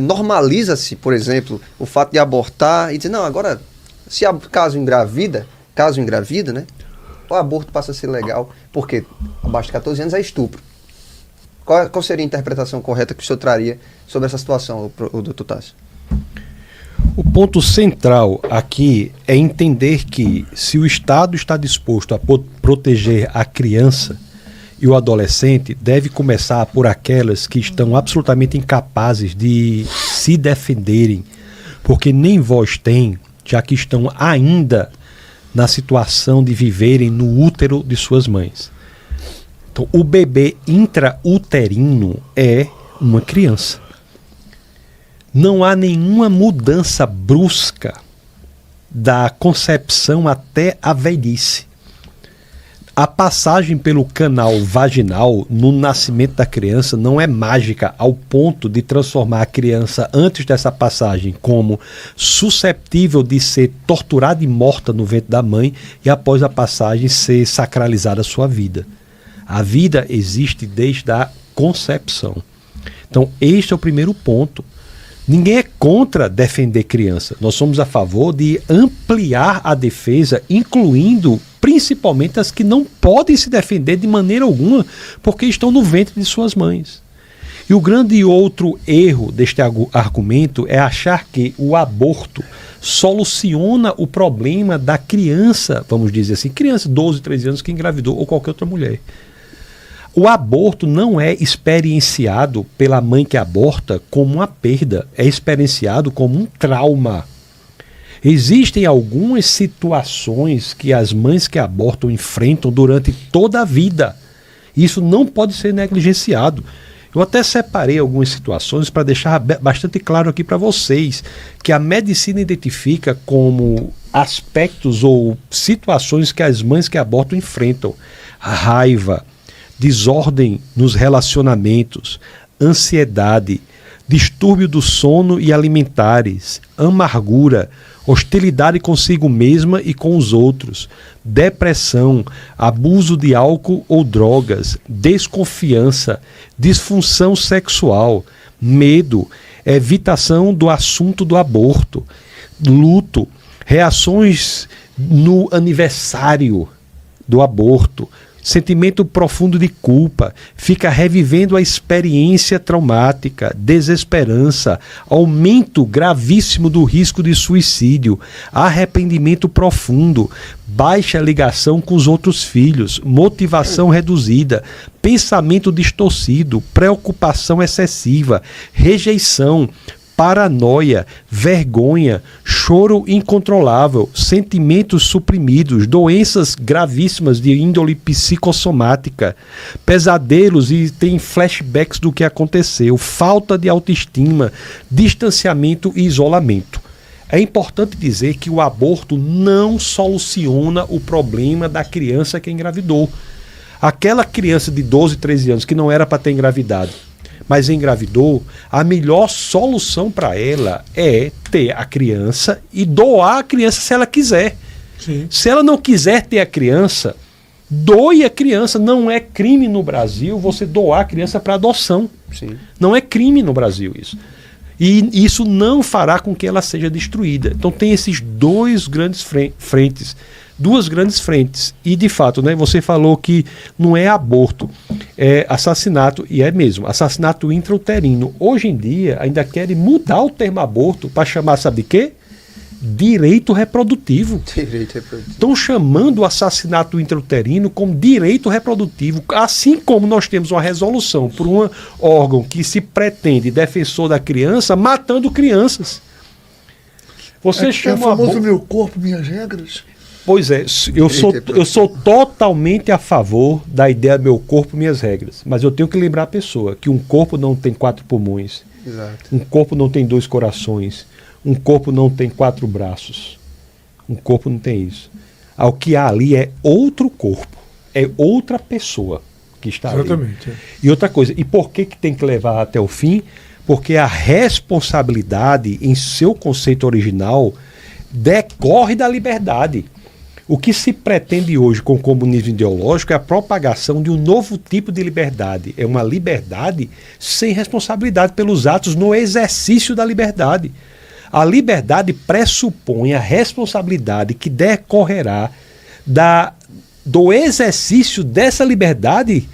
normaliza-se, por exemplo, o fato de abortar e dizer, não, agora, se caso engravida, né, o aborto passa a ser legal, porque abaixo de 14 anos é estupro. Qual seria a interpretação correta que o senhor traria sobre essa situação, o doutor Tássio? O ponto central aqui é entender que se o Estado está disposto a proteger a criança e o adolescente, deve começar por aquelas que estão absolutamente incapazes de se defenderem, porque nem voz têm, já que estão ainda na situação de viverem no útero de suas mães. Então, o bebê intrauterino é uma criança. Não há nenhuma mudança brusca da concepção até a velhice. A passagem pelo canal vaginal no nascimento da criança não é mágica ao ponto de transformar a criança antes dessa passagem como susceptível de ser torturada e morta no ventre da mãe e após a passagem ser sacralizada a sua vida. A vida existe desde a concepção. Então, este é o primeiro ponto. Ninguém é contra defender criança. Nós somos a favor de ampliar a defesa, incluindo principalmente as que não podem se defender de maneira alguma, porque estão no ventre de suas mães. E o grande outro erro deste argumento é achar que o aborto soluciona o problema da criança, vamos dizer assim, criança de 12, 13 anos que engravidou ou qualquer outra mulher. O aborto não é experienciado pela mãe que aborta como uma perda, é experienciado como um trauma. Existem algumas situações que as mães que abortam enfrentam durante toda a vida. Isso não pode ser negligenciado. Eu até separei algumas situações para deixar bastante claro aqui para vocês que a medicina identifica como aspectos ou situações que as mães que abortam enfrentam. A raiva, desordem nos relacionamentos, ansiedade, distúrbio do sono e alimentares, amargura, hostilidade consigo mesma e com os outros, depressão, abuso de álcool ou drogas, desconfiança, disfunção sexual, medo, evitação do assunto do aborto, luto, reações no aniversário do aborto, sentimento profundo de culpa, fica revivendo a experiência traumática, desesperança, aumento gravíssimo do risco de suicídio, arrependimento profundo, baixa ligação com os outros filhos, motivação reduzida, pensamento distorcido, preocupação excessiva, rejeição, paranoia, vergonha, choro incontrolável, sentimentos suprimidos, doenças gravíssimas de índole psicossomática, pesadelos e tem flashbacks do que aconteceu, falta de autoestima, distanciamento e isolamento. É importante dizer que o aborto não soluciona o problema da criança que engravidou. Aquela criança de 12, 13 anos que não era para ter engravidado, mas engravidou, a melhor solução para ela é ter a criança e doar a criança se ela quiser. Sim. Se ela não quiser ter a criança, doe a criança. Não é crime no Brasil você doar a criança para adoção. Sim. Não é crime no Brasil isso. E isso não fará com que ela seja destruída. Então tem esses dois grandes frentes. Duas grandes frentes. E, de fato, né, você falou que não é aborto, é assassinato, e é mesmo, assassinato intrauterino. Hoje em dia, ainda querem mudar o termo aborto para chamar, sabe de quê? Direito reprodutivo. Direito reprodutivo. Estão chamando o assassinato intrauterino como direito reprodutivo. Assim como nós temos uma resolução por um órgão que se pretende defensor da criança, matando crianças. Você chama o famoso meu corpo, minhas regras. Pois é, eu sou totalmente a favor da ideia meu corpo, minhas regras. Mas eu tenho que lembrar a pessoa que um corpo não tem 4 pulmões. Exato. Um corpo não tem 2 corações. Um corpo não tem 4 braços. Um corpo não tem isso. O que há ali é outro corpo. É outra pessoa que está ali. Exatamente. E outra coisa, e por que tem que levar até o fim? Porque a responsabilidade, em seu conceito original, decorre da liberdade. O que se pretende hoje com o comunismo ideológico é a propagação de um novo tipo de liberdade. É uma liberdade sem responsabilidade pelos atos no exercício da liberdade. A liberdade pressupõe a responsabilidade que decorrerá do exercício dessa liberdade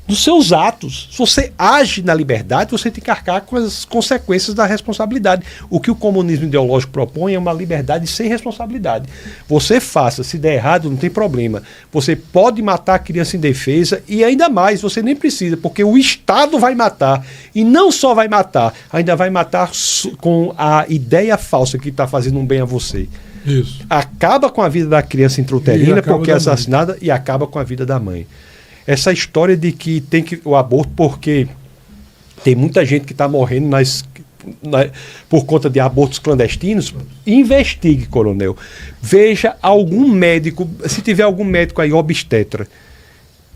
dos seus atos. Se você age na liberdade, você tem que arcar com as consequências da responsabilidade. O que o comunismo ideológico propõe é uma liberdade sem responsabilidade. Você faça, se der errado, não tem problema. Você pode matar a criança indefesa e ainda mais, você nem precisa, porque o Estado vai matar. E não só vai matar, ainda vai matar com a ideia falsa que está fazendo um bem a você. Isso. Acaba com a vida da criança intrauterina porque é assassinada e acaba com a vida da mãe. Essa história de que tem que o aborto porque tem muita gente que está morrendo por conta de abortos clandestinos, investigue, coronel. Veja algum médico, se tiver algum médico aí, obstetra,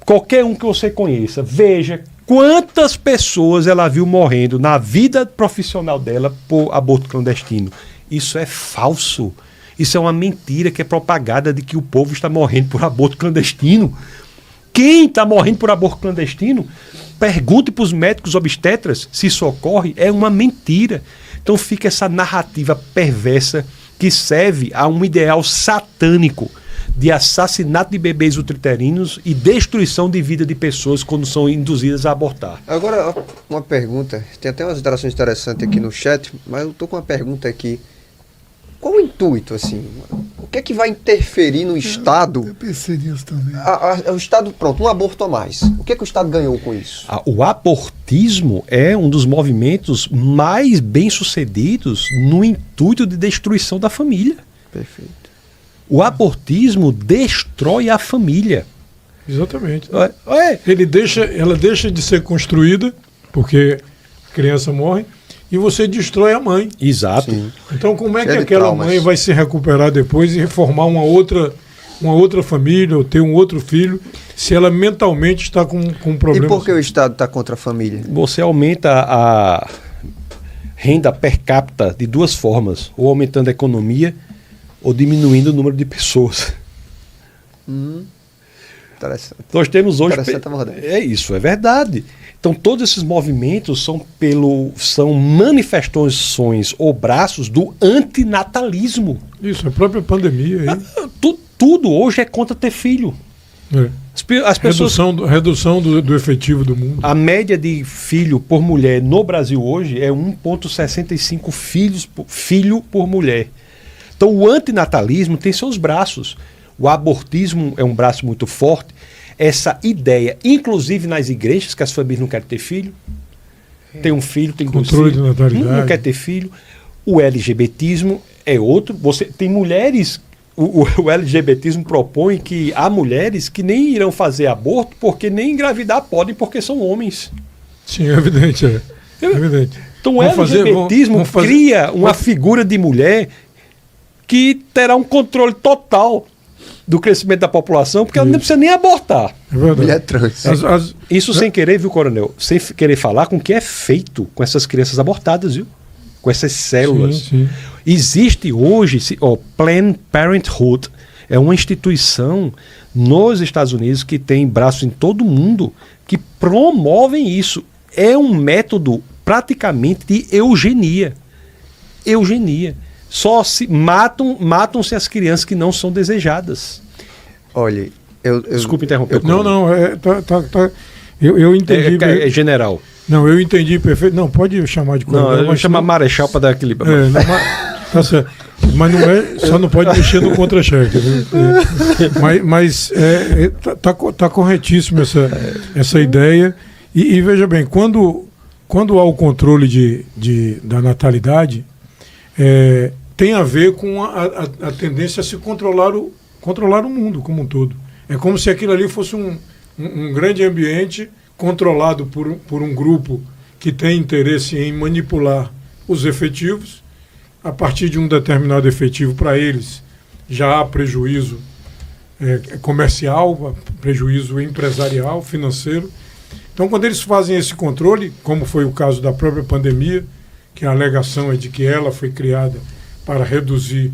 qualquer um que você conheça, veja quantas pessoas ela viu morrendo na vida profissional dela por aborto clandestino. Isso é falso. Isso é uma mentira que é propagada de que o povo está morrendo por aborto clandestino. Quem está morrendo por aborto clandestino, pergunte para os médicos obstetras se isso ocorre, é uma mentira. Então fica essa narrativa perversa que serve a um ideal satânico de assassinato de bebês uterinos e destruição de vida de pessoas quando são induzidas a abortar. Agora, uma pergunta, tem até umas interações interessantes aqui no chat, mas eu estou com uma pergunta aqui. Qual o intuito, assim? O que é que vai interferir no Estado? Eu pensei nisso também. O Estado, pronto, um aborto a mais. O que é que o Estado ganhou com isso? O abortismo é um dos movimentos mais bem-sucedidos no intuito de destruição da família. Perfeito. O abortismo destrói a família. Exatamente. É. Ela deixa de ser construída, porque a criança morre, e você destrói a mãe. Exato. Sim. Então como é Cheio que de aquela traumas. mãe vai se recuperar depois e reformar uma outra família ou ter um outro filho se ela mentalmente está com problemas? E por que o Estado está contra a família? Você aumenta a renda per capita de duas formas, ou aumentando a economia ou diminuindo o número de pessoas. Interessante. Nós temos hoje. Interessante abordagem. É isso, é verdade. Então, todos esses movimentos são manifestações ou braços do antinatalismo. Isso, a própria pandemia aí. Tudo hoje é contra ter filho. É. As pessoas. Redução do efetivo do mundo. A média de filho por mulher no Brasil hoje é 1,65 filho por mulher. Então, o antinatalismo tem seus braços. O abortismo é um braço muito forte. Essa ideia, inclusive nas igrejas, que as famílias não querem ter filho. Tem um filho, tem dois Controle filhos. de natalidade. Não quer ter filho. O LGBTismo é outro. Tem mulheres. O LGBTismo propõe que há mulheres que nem irão fazer aborto porque nem engravidar podem porque são homens. Sim, é evidente. É evidente. Então o LGBTismo cria uma figura de mulher que terá um controle total do crescimento da população, porque ela não precisa nem abortar. É verdade. Mulher trans. Isso sem querer, viu, Coronel? Sem querer falar com o que é feito com essas crianças abortadas, viu? Com essas células. Sim. Existe hoje, Planned Parenthood, é uma instituição nos Estados Unidos que tem braços em todo o mundo que promovem isso. É um método praticamente de eugenia. Eugenia. Só se matam-se as crianças que não são desejadas. Olha, Desculpe interromper. Não, eu entendi. É general. Não, eu entendi perfeito. Não, pode chamar de coronel. Não, eu vou chamar Marechal para dar equilíbrio. Tá certo. Mas não é, só não pode mexer no contra-cheque. Mas tá corretíssimo essa ideia. E veja bem, quando há o controle da natalidade, tem a ver com a tendência a se controlar o mundo como um todo. É como se aquilo ali fosse um grande ambiente controlado por um grupo que tem interesse em manipular os efetivos. A partir de um determinado efetivo para eles, já há prejuízo comercial, prejuízo empresarial, financeiro. Então, quando eles fazem esse controle, como foi o caso da própria pandemia, que a alegação é de que ela foi criada para reduzir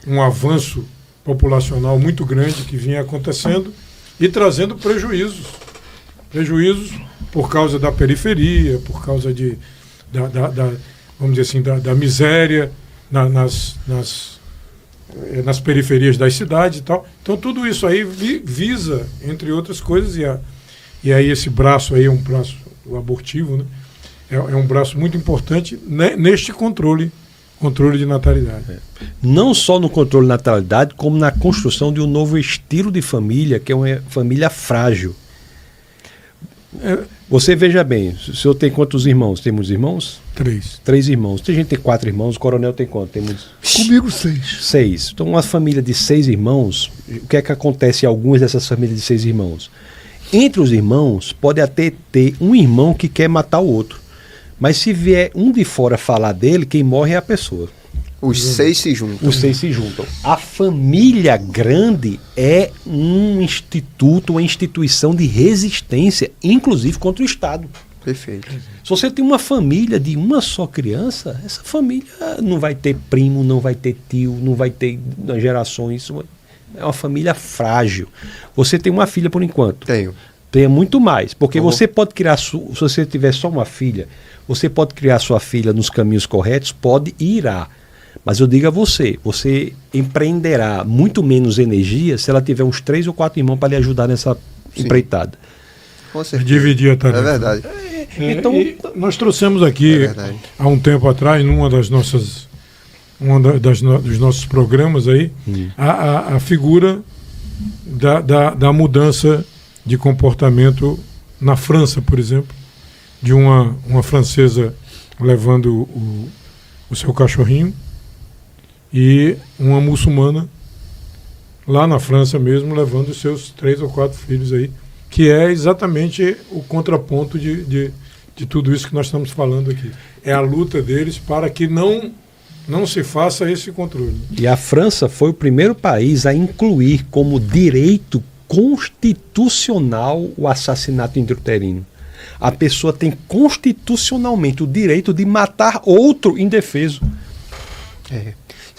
um avanço populacional muito grande que vinha acontecendo e trazendo prejuízos por causa da periferia, por causa vamos dizer assim, da miséria nas periferias das cidades e tal. Então tudo isso aí visa, entre outras coisas, e aí esse braço aí é um braço abortivo, né? É um braço muito importante neste controle de natalidade. Não só no controle de natalidade, como na construção de um novo estilo de família, que é uma família frágil. Você veja bem, o senhor tem quantos irmãos? Tem muitos irmãos? 3. 3 irmãos. Tem gente que tem 4 irmãos, o coronel tem quanto? Comigo 6. 6. Então, uma família de 6 irmãos, o que é que acontece em algumas dessas famílias de 6 irmãos? Entre os irmãos, pode até ter um irmão que quer matar o outro. Mas se vier um de fora falar dele, quem morre é a pessoa. Os 6 se juntam. Os 6 se juntam. A família grande é um instituto, uma instituição de resistência, inclusive contra o Estado. Perfeito. Se você tem uma família de uma só criança, essa família não vai ter primo, não vai ter tio, não vai ter gerações. É uma família frágil. Você tem uma filha por enquanto. Tenho. Tenha muito mais. Porque você pode criar, se você tiver só uma filha, você pode criar sua filha nos caminhos corretos, pode e irá. Mas eu digo a você empreenderá muito menos energia se ela tiver uns 3 ou 4 irmãos para lhe ajudar nessa empreitada. Com certeza. Dividir a tarefa. É verdade. Então, nós trouxemos aqui, há um tempo atrás, numa dos nossos programas aí, a figura da mudança de comportamento na França, por exemplo, de uma francesa levando o seu cachorrinho e uma muçulmana lá na França mesmo levando os seus 3 ou 4 filhos aí, que é exatamente o contraponto de tudo isso que nós estamos falando aqui. É a luta deles para que não se faça esse controle. E a França foi o primeiro país a incluir como direito constitucional o assassinato intrauterino. A pessoa tem constitucionalmente o direito de matar outro indefeso.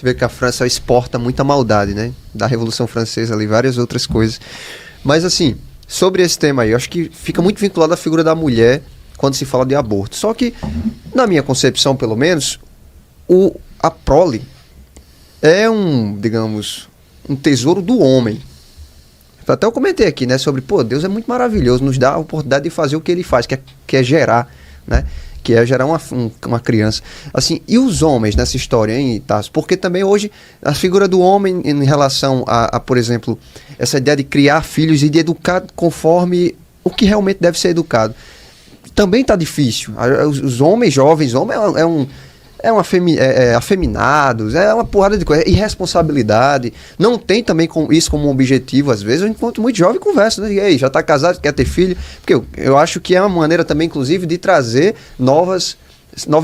vê que a França exporta muita maldade, né? Da Revolução Francesa ali, várias outras coisas. Mas assim, sobre esse tema aí, eu acho que fica muito vinculado à figura da mulher quando se fala de aborto. Só que, na minha concepção, pelo menos, a prole é digamos, um tesouro do homem. Até eu comentei aqui, né, sobre, Deus é muito maravilhoso, nos dá a oportunidade de fazer o que ele faz, que é gerar, né? Que é gerar uma criança. Assim, e os homens nessa história, hein, Tasso? Porque também hoje a figura do homem em relação a, por exemplo, essa ideia de criar filhos e de educar conforme o que realmente deve ser educado, também está difícil. Os homens jovens, afeminados, é uma porrada de coisa, irresponsabilidade, não tem também isso como um objetivo. Às vezes eu encontro muito jovem e converso, né? E aí, já está casado, quer ter filho? Porque eu acho que é uma maneira também, inclusive, de trazer novos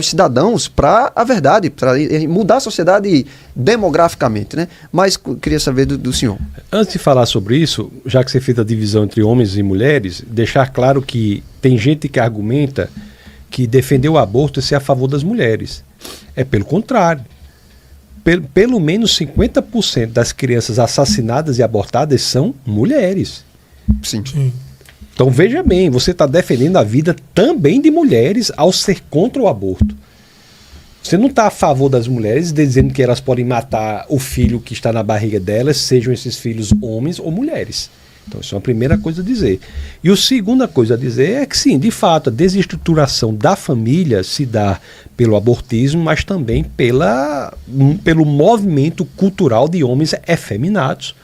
cidadãos para a verdade, para mudar a sociedade demograficamente, né? Mas queria saber do senhor. Antes de falar sobre isso, já que você fez a divisão entre homens e mulheres, deixar claro que tem gente que argumenta que defender o aborto é ser a favor das mulheres. É pelo contrário. Pelo menos 50% das crianças assassinadas e abortadas são mulheres. Sim. Então veja bem, você está defendendo a vida também de mulheres ao ser contra o aborto. Você não está a favor das mulheres dizendo que elas podem matar o filho que está na barriga delas, sejam esses filhos homens ou mulheres. Então isso é uma primeira coisa a dizer. E a segunda coisa a dizer é que sim, de fato, a desestruturação da família se dá pelo abortismo, mas também pelo movimento cultural de homens efeminados.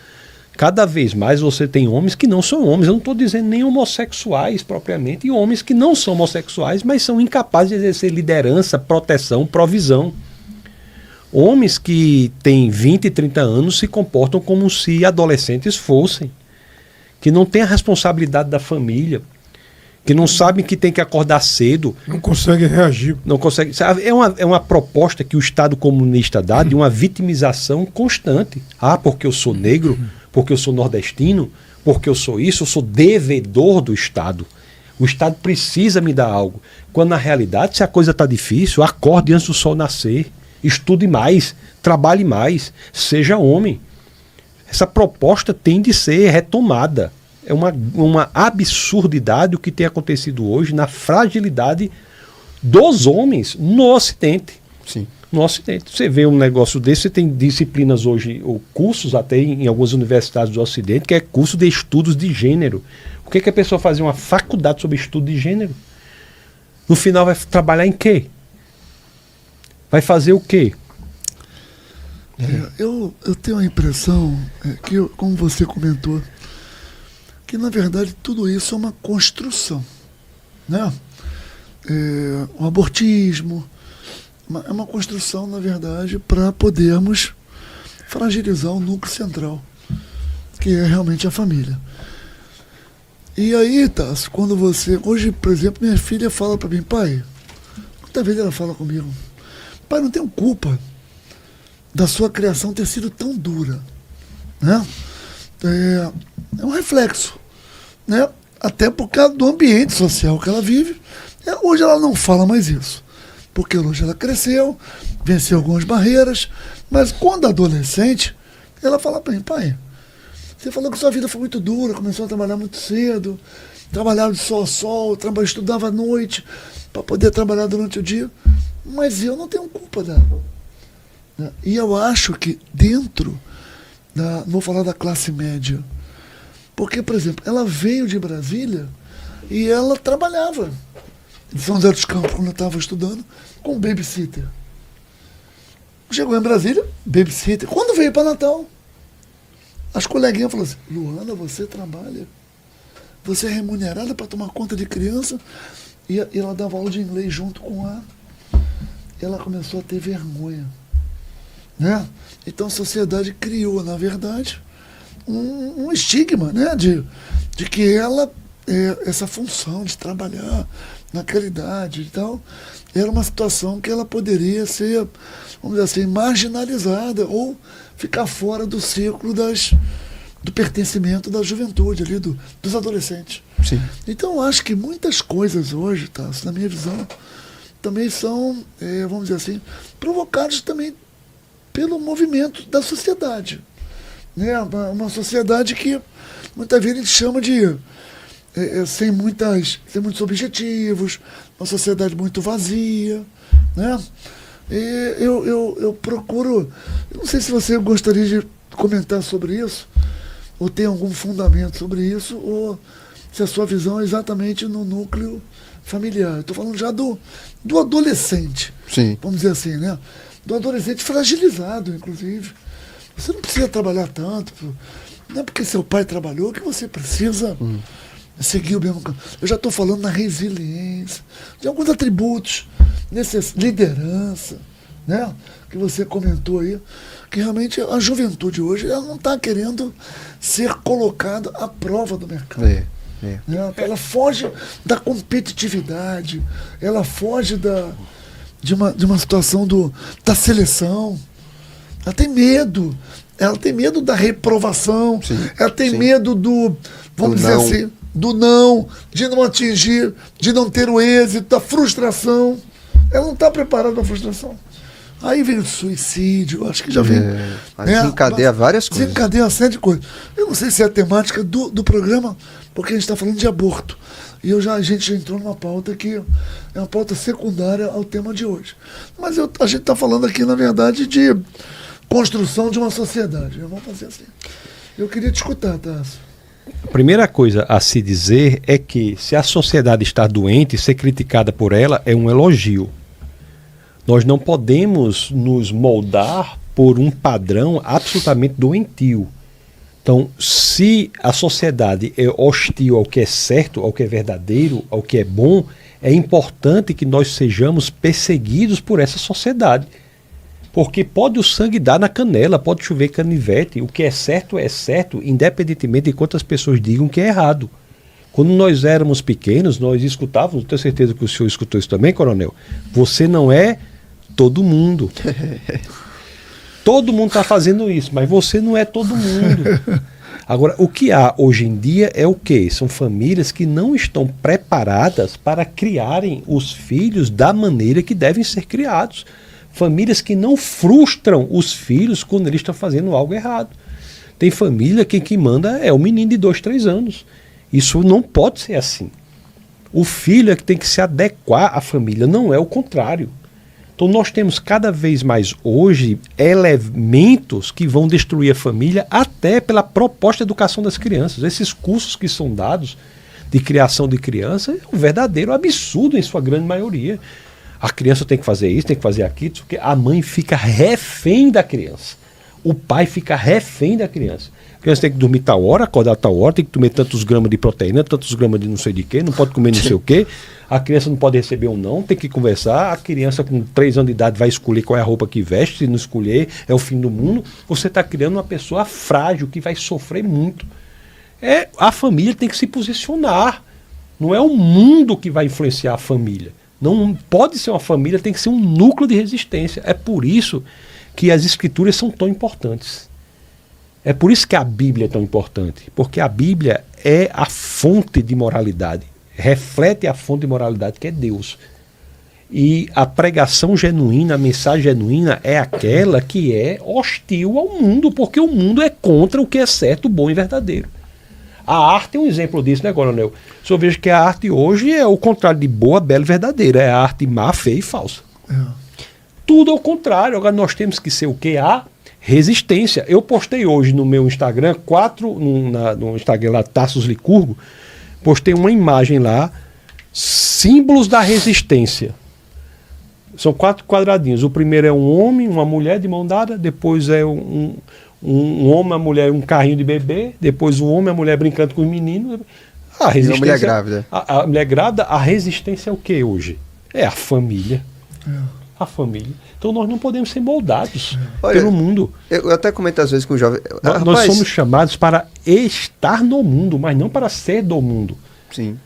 Cada vez mais você tem homens que não são homens. Eu não estou dizendo nem homossexuais propriamente, e homens que não são homossexuais, mas são incapazes de exercer liderança, proteção, provisão. Homens que têm 20 e 30 anos se comportam como se adolescentes fossem, que não têm a responsabilidade da família, que não sabem que tem que acordar cedo. Não consegue reagir. Não consegue. É uma proposta que o Estado comunista dá de uma vitimização constante. Porque eu sou negro, porque eu sou nordestino, porque eu sou isso, eu sou devedor do Estado. O Estado precisa me dar algo. Quando na realidade, se a coisa está difícil, acorde antes do sol nascer, estude mais, trabalhe mais, seja homem. Essa proposta tem de ser retomada. É uma absurdidade o que tem acontecido hoje na fragilidade dos homens no Ocidente. Sim. No Ocidente. Você vê um negócio desse, você tem disciplinas hoje, ou cursos até em algumas universidades do Ocidente, que é curso de estudos de gênero. O que a pessoa faz uma faculdade sobre estudo de gênero? No final vai trabalhar em quê? Vai fazer o quê? Eu tenho a impressão que, como você comentou, que na verdade tudo isso é uma construção, né? O abortismo é uma construção, na verdade, para podermos fragilizar o núcleo central, que é realmente a família. E aí, Tasso, quando você... Hoje, por exemplo, minha filha fala para mim, pai, muitas vezes ela fala comigo, pai, não tenho culpa da sua criação ter sido tão dura, né? É um reflexo, né? Até por causa do ambiente social que ela vive. Hoje ela não fala mais isso, porque hoje ela cresceu, venceu algumas barreiras, mas quando adolescente, ela fala para mim, pai, você falou que sua vida foi muito dura, começou a trabalhar muito cedo, trabalhava de sol a sol, estudava à noite para poder trabalhar durante o dia, mas eu não tenho culpa dela. E eu acho que dentro vou falar da classe média, porque, por exemplo, ela veio de Brasília e ela trabalhava em São José dos Campos, quando eu estava estudando, com babysitter. Chegou em Brasília, babysitter. Quando veio para Natal, as coleguinhas falaram assim, Luana, você trabalha? Você é remunerada para tomar conta de criança? E ela dava aula de inglês junto com a... Ela começou a ter vergonha, né? Então a sociedade criou, na verdade, um estigma, né? De que ela, essa função de trabalhar naquela idade e tal, era uma situação que ela poderia ser, vamos dizer assim, marginalizada ou ficar fora do círculo do pertencimento da juventude, ali, dos adolescentes. Sim. Então eu acho que muitas coisas hoje, tá, na minha visão, também são, vamos dizer assim, provocadas também pelo movimento da sociedade. Né? Uma sociedade que muitas vezes a gente chama de sem muitos objetivos, uma sociedade muito vazia. Né? E eu procuro, eu não sei se você gostaria de comentar sobre isso, ou tem algum fundamento sobre isso, ou se a sua visão é exatamente no núcleo familiar. Estou falando já do adolescente, Sim. vamos dizer assim, né? Do adolescente fragilizado, inclusive. Você não precisa trabalhar tanto, não é porque seu pai trabalhou que você precisa seguir o mesmo caminho. Eu já estou falando na resiliência, de alguns atributos, liderança, né? Que você comentou aí, que realmente a juventude hoje ela não está querendo ser colocada à prova do mercado. É. Né? Ela foge da competitividade, ela foge de uma situação da seleção. Ela tem medo da reprovação, Sim, ela tem sim. medo vamos dizer não. assim, do não, de não atingir, de não ter o êxito, da frustração. Ela não está preparada para a frustração. Aí vem o suicídio, acho que já vem. Desencadeia várias coisas. Desencadeia uma série de coisas. Eu não sei se é a temática do programa, porque a gente está falando de aborto. E a gente já entrou numa pauta que é uma pauta secundária ao tema de hoje. Mas a gente está falando aqui, na verdade, de construção de uma sociedade. Vamos fazer assim. Eu queria te escutar, Tasso. A primeira coisa a se dizer é que se a sociedade está doente, ser criticada por ela é um elogio. Nós não podemos nos moldar por um padrão absolutamente doentio. Então, se a sociedade é hostil ao que é certo, ao que é verdadeiro, ao que é bom, é importante que nós sejamos perseguidos por essa sociedade. Porque pode o sangue dar na canela, pode chover canivete, o que é certo, independentemente de quantas pessoas digam que é errado. Quando nós éramos pequenos, nós escutávamos, tenho certeza que o senhor escutou isso também, coronel, você não é todo mundo. Todo mundo está fazendo isso, mas você não é todo mundo. Agora, o que há hoje em dia é o quê? São famílias que não estão preparadas para criarem os filhos da maneira que devem ser criados. Famílias que não frustram os filhos quando eles estão fazendo algo errado. Tem família que quem manda é o menino de 2, 3 anos. Isso não pode ser assim. O filho é que tem que se adequar à família, não é o contrário. Então nós temos cada vez mais hoje elementos que vão destruir a família até pela proposta de educação das crianças. Esses cursos que são dados de criação de criança é um verdadeiro absurdo em sua grande maioria. A criança tem que fazer isso, tem que fazer aquilo, porque a mãe fica refém da criança. O pai fica refém da criança. A criança tem que dormir tal hora, acordar tal hora, tem que comer tantos gramas de proteína, tantos gramas de não sei de quê, não pode comer não sei o quê. A criança não pode receber um não, tem que conversar. A criança com 3 anos de idade vai escolher qual é a roupa que veste, se não escolher é o fim do mundo. Você está criando uma pessoa frágil que vai sofrer muito. A família tem que se posicionar. Não é o mundo que vai influenciar a família. Não pode ser uma família, tem que ser um núcleo de resistência. É por isso que as escrituras são tão importantes. É por isso que a Bíblia é tão importante. Porque a Bíblia é a fonte de moralidade. Reflete a fonte de moralidade que é Deus. E a pregação genuína, a mensagem genuína é aquela que é hostil ao mundo, porque o mundo é contra o que é certo, bom e verdadeiro. A arte é um exemplo disso, né, coronel? O senhor veja que a arte hoje é o contrário de boa, bela e verdadeira. É a arte má, feia e falsa. Tudo ao contrário. Agora nós temos que ser o quê? A resistência. Eu postei hoje no meu Instagram, no Instagram lá, Tassos Licurgo, postei uma imagem lá, símbolos da resistência. São 4 quadradinhos. O primeiro é um homem, uma mulher de mão dada, depois é um homem, uma mulher, um carrinho de bebê, depois um homem, a mulher brincando com os meninos. A resistência, e a mulher grávida. A mulher grávida, a resistência é o que hoje? É a família. A família. Então nós não podemos ser moldados pelo mundo. Eu até comento às vezes com o jovem. Nós somos chamados para estar no mundo, mas não para ser do mundo. Sim.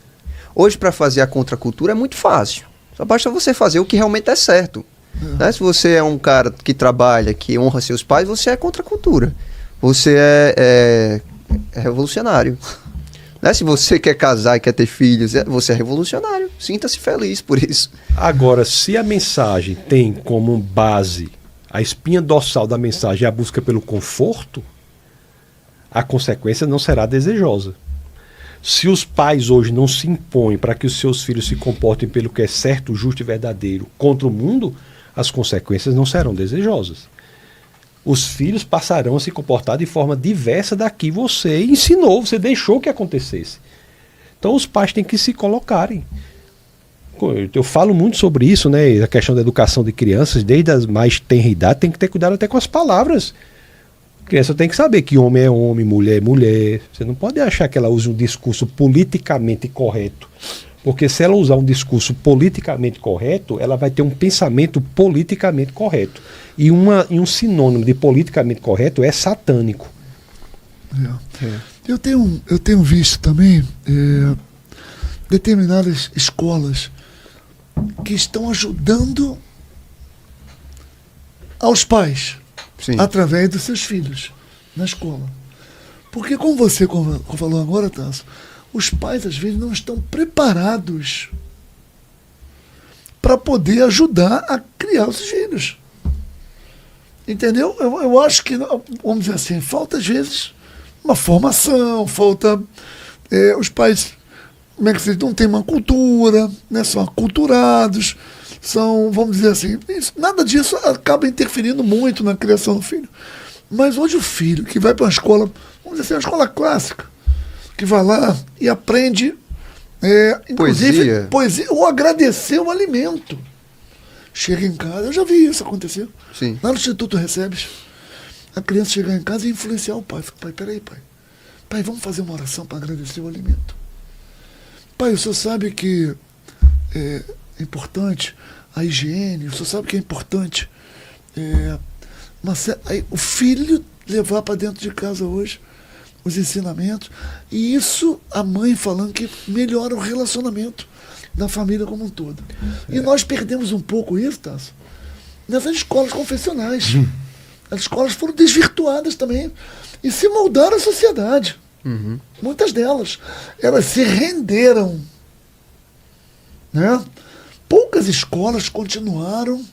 Hoje, para fazer a contracultura é muito fácil. Só basta você fazer o que realmente é certo. Né? Se você é um cara que trabalha, que honra seus pais, você é contra a cultura. Você é revolucionário. Né? Se você quer casar e quer ter filhos, você é revolucionário. Sinta-se feliz por isso. Agora, se a mensagem tem como base a espinha dorsal da mensagem é a busca pelo conforto, a consequência não será desejosa. Se os pais hoje não se impõem para que os seus filhos se comportem pelo que é certo, justo e verdadeiro contra o mundo, as consequências não serão desejosas. Os filhos passarão a se comportar de forma diversa da que você ensinou, você deixou que acontecesse. Então os pais têm que se colocarem. Eu falo muito sobre isso, né? A questão da educação de crianças, desde a mais tenra idade, tem que ter cuidado até com as palavras. A criança tem que saber que homem é homem, mulher é mulher. Você não pode achar que ela use um discurso politicamente correto. Porque se ela usar um discurso politicamente correto, ela vai ter um pensamento politicamente correto. E um sinônimo de politicamente correto é satânico. Eu tenho visto também determinadas escolas que estão ajudando aos pais, Sim. através dos seus filhos na escola. Porque, como você falou agora, Tasso, os pais às vezes não estão preparados para poder ajudar a criar os filhos. Entendeu? Eu acho que, vamos dizer assim, falta às vezes uma formação, falta os pais, como é que vocês não têm uma cultura, né? São aculturados, são, vamos dizer assim, nada disso acaba interferindo muito na criação do filho. Mas hoje o filho que vai para uma escola, vamos dizer assim, uma escola clássica, que vai lá e aprende, inclusive, poesia, ou agradecer o alimento. Chega em casa, eu já vi isso acontecer. Sim. Lá no Instituto Recebes, a criança chegar em casa e influenciar o pai. Pai, peraí, pai. Pai, vamos fazer uma oração para agradecer o alimento. Pai, o senhor sabe que é importante a higiene, o senhor sabe que é importante aí, o filho levar para dentro de casa hoje os ensinamentos. E isso, a mãe falando que melhora o relacionamento da família como um todo. E nós perdemos um pouco isso, Tasso, nessas escolas confessionais. As escolas foram desvirtuadas também e se moldaram à sociedade. Muitas delas. Elas se renderam. Né? Poucas escolas continuaram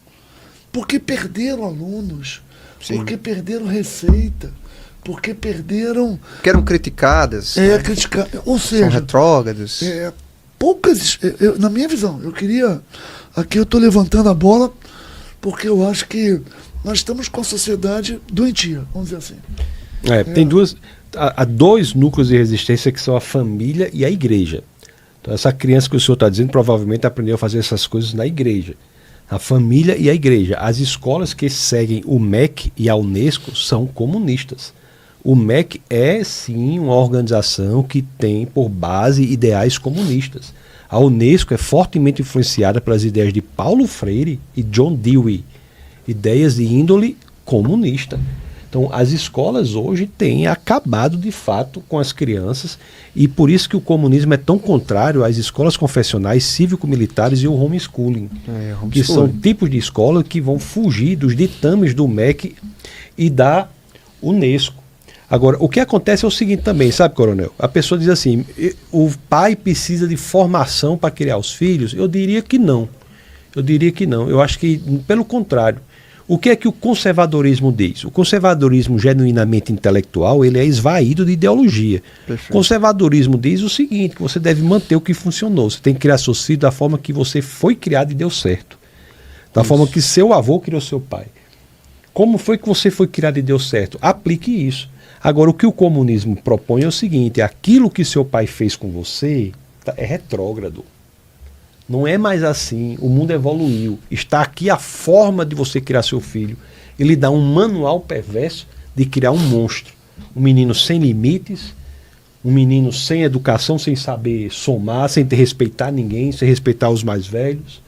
porque perderam alunos, Sim. porque perderam receita, porque perderam... Que eram criticadas. Ou São seja, retrógradas. poucas, na minha visão, aqui eu estou levantando a bola porque eu acho que nós estamos com a sociedade doentia, vamos dizer assim. Tem há dois núcleos de resistência que são a família e a igreja. Então essa criança que o senhor está dizendo provavelmente aprendeu a fazer essas coisas na igreja. A família e a igreja. As escolas que seguem o MEC e a Unesco são comunistas. O MEC é sim uma organização que tem por base ideais comunistas. A Unesco é fortemente influenciada pelas ideias de Paulo Freire e John Dewey, ideias de índole comunista. Então as escolas hoje têm acabado de fato com as crianças e por isso que o comunismo é tão contrário às escolas confessionais cívico-militares e o homeschooling, que são tipos de escola que vão fugir dos ditames do MEC e da Unesco. Agora, o que acontece é o seguinte também, sabe, coronel? A pessoa diz assim, o pai precisa de formação para criar os filhos? Eu diria que não. Eu acho que, pelo contrário. O que é que o conservadorismo diz? O conservadorismo genuinamente intelectual, ele é esvaído de ideologia. Perfeito. O conservadorismo diz o seguinte, que você deve manter o que funcionou. Você tem que criar seus filhos da forma que você foi criado e deu certo. Da forma que seu avô criou seu pai. Como foi que você foi criado e deu certo? Aplique isso. Agora, o que o comunismo propõe é o seguinte, aquilo que seu pai fez com você é retrógrado. Não é mais assim, o mundo evoluiu. Está aqui a forma de você criar seu filho. Ele dá um manual perverso de criar um monstro. Um menino sem limites, um menino sem educação, sem saber somar, sem respeitar ninguém, sem respeitar os mais velhos.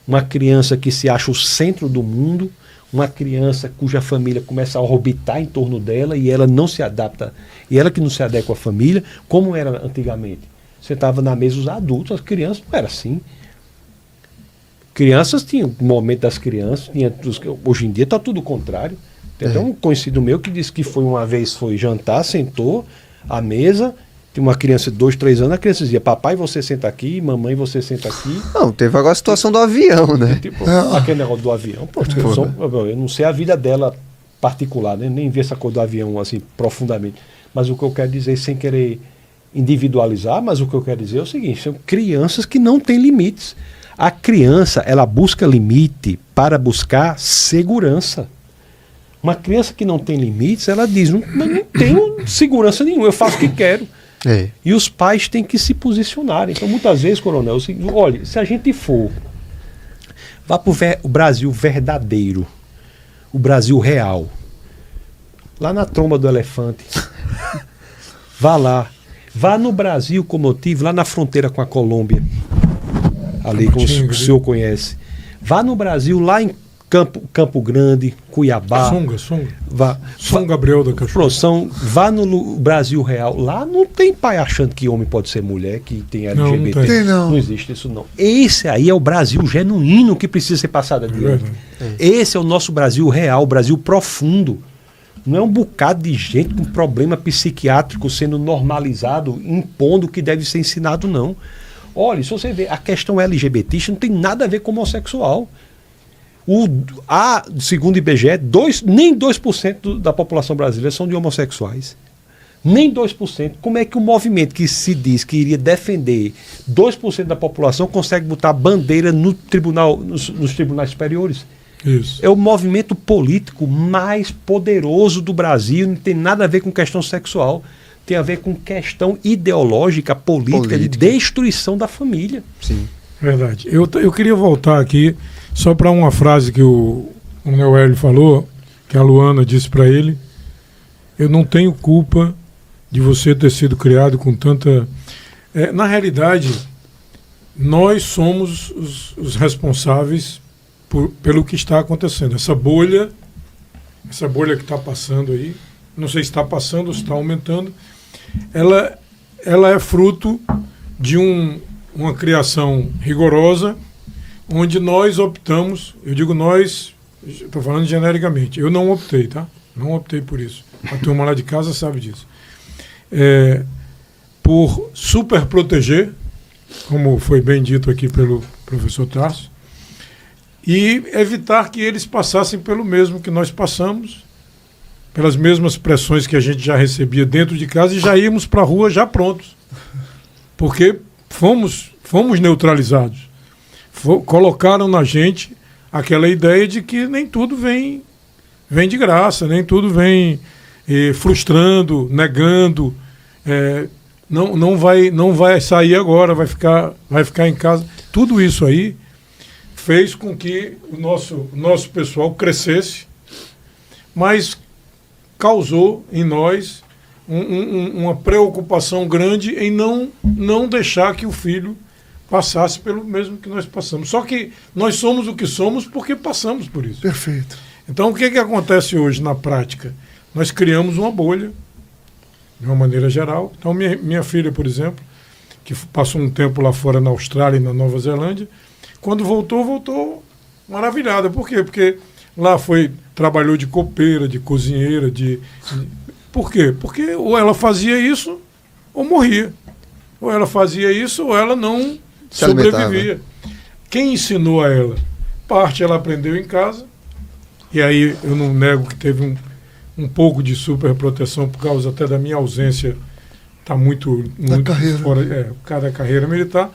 Uma criança que se acha o centro do mundo, uma criança cuja família começa a orbitar em torno dela e ela não se adapta, e ela que não se adequa à família, como era antigamente. Você estava na mesa os adultos, as crianças não era assim. Crianças tinham, no momento das crianças, hoje em dia está tudo o contrário. Tem até um conhecido meu que disse que foi jantar, sentou à mesa, Tinha uma criança de 2, 3 anos, a criança dizia, papai, você senta aqui, mamãe, você senta aqui. Não, teve agora a situação do avião, né? Tipo, aquele negócio do avião. Pô, eu não sei a vida dela particular, né? Nem vi essa coisa do avião assim profundamente. Mas o que eu quero dizer, sem querer individualizar, mas o que eu quero dizer é o seguinte, são crianças que não têm limites. A criança, ela busca limite para buscar segurança. Uma criança que não tem limites, ela diz, não tenho segurança nenhuma, eu faço o que quero. É. E os pais têm que se posicionar. Então, muitas vezes, coronel, olha, se a gente for, vá para o Brasil verdadeiro, o Brasil real, lá na tromba do elefante, vá lá, vá no Brasil, como eu tive, lá na fronteira com a Colômbia, ali, como o senhor conhece. Vá no Brasil, lá em Campo Grande, Cuiabá. São Gabriel da Cachoeira. Vá no Brasil real. Lá não tem pai achando que homem pode ser mulher, que tem LGBT. Não tem, não. Não existe isso, não. Esse aí é o Brasil genuíno que precisa ser passado adiante. Esse é o nosso Brasil real, o Brasil profundo. Não é um bocado de gente com problema psiquiátrico sendo normalizado, impondo o que deve ser ensinado, não. Olha, se você vê, a questão LGBT não tem nada a ver com homossexual. Segundo o IBGE, nem 2% da população brasileira são de homossexuais. Nem 2%. Como é que o movimento que se diz que iria defender 2% da população consegue botar bandeira nos tribunais superiores? Isso. É o movimento político mais poderoso do Brasil, não tem nada a ver com questão sexual, tem a ver com questão ideológica, política. De destruição da família. Sim. Verdade. Eu queria voltar aqui só para uma frase que o Coronel Hélio falou, que a Luana disse para ele: eu não tenho culpa de você ter sido criado com tanta... na realidade, nós somos os responsáveis pelo que está acontecendo. Essa bolha que está passando aí, não sei se está passando ou se está aumentando, ela é fruto de uma criação rigorosa, onde nós optamos, eu digo nós, estou falando genericamente, eu não optei, tá? Não optei por isso. A turma lá de casa sabe disso. Por superproteger, como foi bem dito aqui pelo professor Tarso, e evitar que eles passassem pelo mesmo que nós passamos, pelas mesmas pressões que a gente já recebia dentro de casa, e já íamos para a rua já prontos. Porque fomos neutralizados. Colocaram na gente aquela ideia de que nem tudo vem de graça, nem tudo vem frustrando, negando, não vai sair agora, vai ficar em casa. Tudo isso aí fez com que o nosso pessoal crescesse, mas causou em nós uma preocupação grande em não deixar que o filho passasse pelo mesmo que nós passamos. Só que nós somos o que somos porque passamos por isso. Perfeito. Então, o que acontece hoje na prática? Nós criamos uma bolha, de uma maneira geral. Então, minha filha, por exemplo, que passou um tempo lá fora na Austrália e na Nova Zelândia, quando voltou maravilhada. Por quê? Porque lá trabalhou de copeira, de cozinheira, Por quê? Porque ou ela fazia isso ou morria. Ou ela fazia isso ou ela não sobrevivia. Quem ensinou a ela? Parte ela aprendeu em casa, e aí eu não nego que teve um pouco de superproteção por causa até da minha ausência, está muito carreira. Fora cada carreira militar,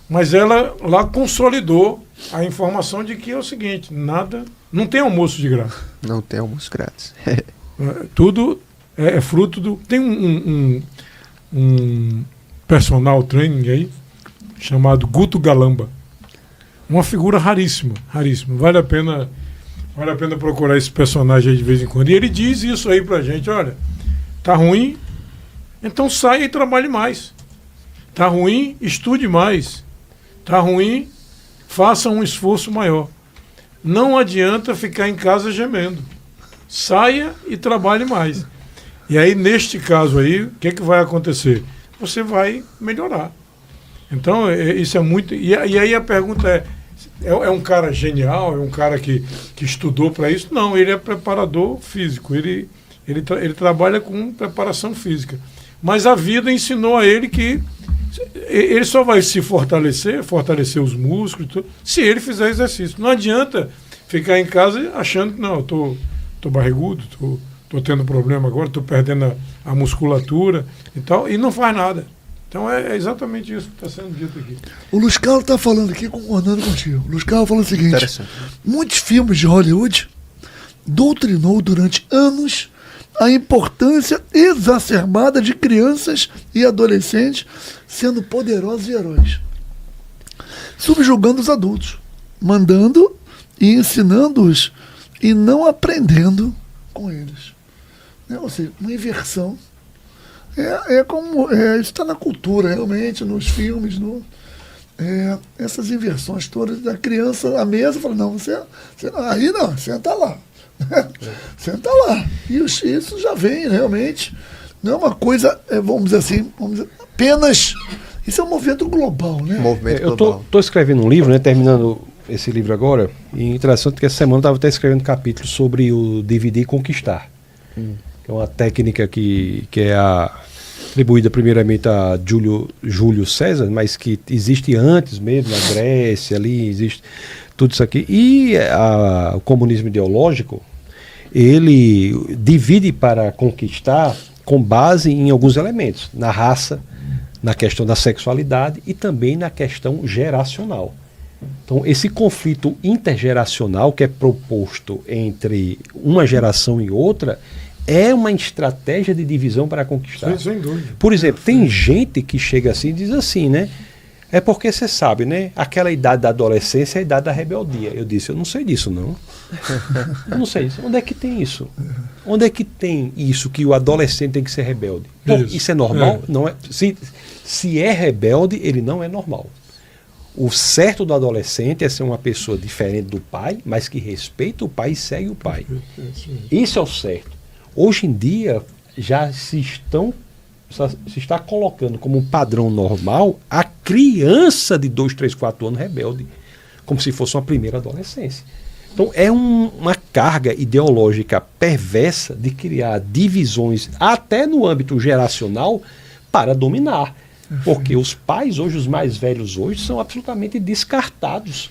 mas ela lá consolidou a informação de que é o seguinte: não tem almoço de graça. Não tem almoço grátis. Tudo é fruto do... Tem um personal training aí, chamado Guto Galamba. Uma figura raríssima. Vale a pena procurar esse personagem aí de vez em quando. E ele diz isso aí pra gente: olha, tá ruim, então saia e trabalhe mais. Tá ruim, estude mais. Tá ruim, faça um esforço maior. Não adianta ficar em casa gemendo. Saia e trabalhe mais. E aí, neste caso aí, o que vai acontecer? Você vai melhorar. Então, isso é muito... E aí a pergunta é um cara genial? É um cara que estudou para isso? Não, ele é preparador físico. Ele trabalha com preparação física. mas a vida ensinou a ele que ele só vai se fortalecer os músculos, tudo, se ele fizer exercício. Não adianta ficar em casa achando que não, eu tô barrigudo, tô tendo problema agora, tô perdendo a musculatura e tal, e não faz nada. Então é exatamente isso que está sendo dito aqui. O Luiz Carlos está falando aqui, concordando contigo. O Luiz Carlos falou o seguinte: muitos filmes de Hollywood doutrinou durante anos a importância exacerbada de crianças e adolescentes sendo poderosos e heróis, subjugando os adultos, mandando e ensinando-os e não aprendendo com eles. Ou seja, uma inversão. Isso está na cultura, realmente, nos filmes, essas inversões todas da criança à mesa, fala, não, você aí não, senta lá. Senta lá. E isso já vem, realmente. Não é uma coisa, vamos dizer assim, apenas. Isso é um movimento global, né? Eu estou escrevendo um livro, né? Terminando esse livro agora. E interessante que essa semana eu estava até escrevendo um capítulo sobre o dividir e conquistar. Que é uma técnica que é atribuída primeiramente a Júlio César, mas que existe antes mesmo, na Grécia, ali existe tudo isso aqui. E o comunismo ideológico, ele divide para conquistar com base em alguns elementos, na raça, na questão da sexualidade e também na questão geracional. Então, esse conflito intergeracional que é proposto entre uma geração e outra é uma estratégia de divisão para conquistar. Sem dúvida. Por exemplo, tem gente que chega assim e diz assim, né? É porque você sabe, né? Aquela idade da adolescência é a idade da rebeldia. Eu disse, eu não sei disso, não. Eu não sei disso. Onde é que tem isso? Onde é que tem isso, que o adolescente tem que ser rebelde? Pô, isso é normal? Não é. Se é rebelde, ele não é normal. O certo do adolescente é ser uma pessoa diferente do pai, mas que respeita o pai e segue o pai. Isso é o certo. Hoje em dia, já se está colocando como um padrão normal a criança de 2, 3, 4 anos rebelde, como se fosse uma primeira adolescência. Então é uma carga ideológica perversa de criar divisões até no âmbito geracional para dominar. Porque os pais hoje, os mais velhos hoje, são absolutamente descartados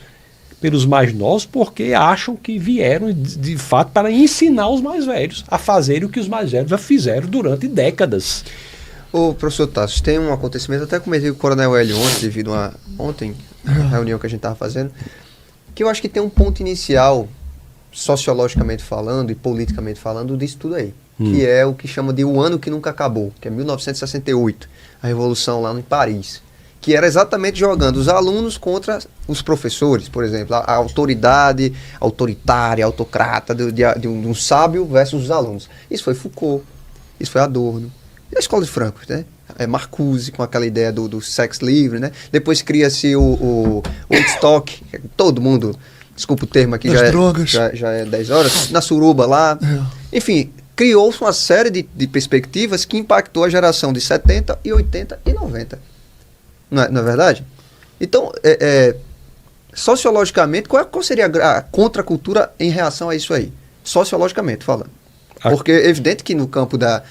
pelos mais novos, porque acham que vieram de fato para ensinar os mais velhos a fazerem o que os mais velhos já fizeram durante décadas. Ô, professor Tassos, tem um acontecimento, até comentei com o Coronel Hélio ontem, devido a reunião que a gente estava fazendo, que eu acho que tem um ponto inicial, sociologicamente falando e politicamente falando, disso tudo aí, que é o que chama de O Ano que Nunca Acabou, que é 1968, a Revolução lá em Paris, que era exatamente jogando os alunos contra os professores, por exemplo, a autoridade autoritária, autocrata de um sábio versus os alunos. Isso foi Foucault, isso foi Adorno, e a Escola de Frankfurt, né? Marcuse, com aquela ideia do sexo livre, né? Depois cria-se o Woodstock, todo mundo, desculpa o termo aqui, já é 10 horas, na suruba lá. Enfim, criou-se uma série de perspectivas que impactou a geração de 70, e 80 e 90. Não é verdade? Então, sociologicamente, qual seria a contracultura em reação a isso aí? Sociologicamente falando. Porque é evidente que no campo da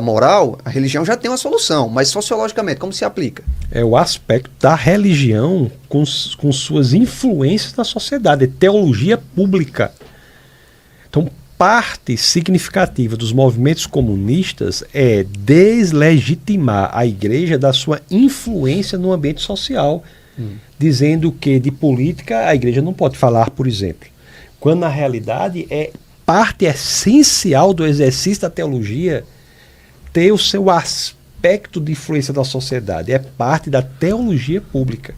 moral, a religião já tem uma solução, mas sociologicamente, como se aplica? É o aspecto da religião com suas influências na sociedade, teologia pública. Então, parte significativa dos movimentos comunistas é deslegitimar a igreja da sua influência no ambiente social, dizendo que de política a igreja não pode falar, por exemplo, quando na realidade é parte essencial do exercício da teologia ter o seu aspecto de influência da sociedade, é parte da teologia pública.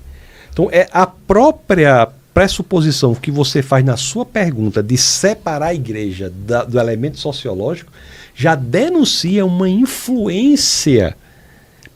Então é a própria pressuposição que você faz na sua pergunta de separar a igreja do elemento sociológico já denuncia uma influência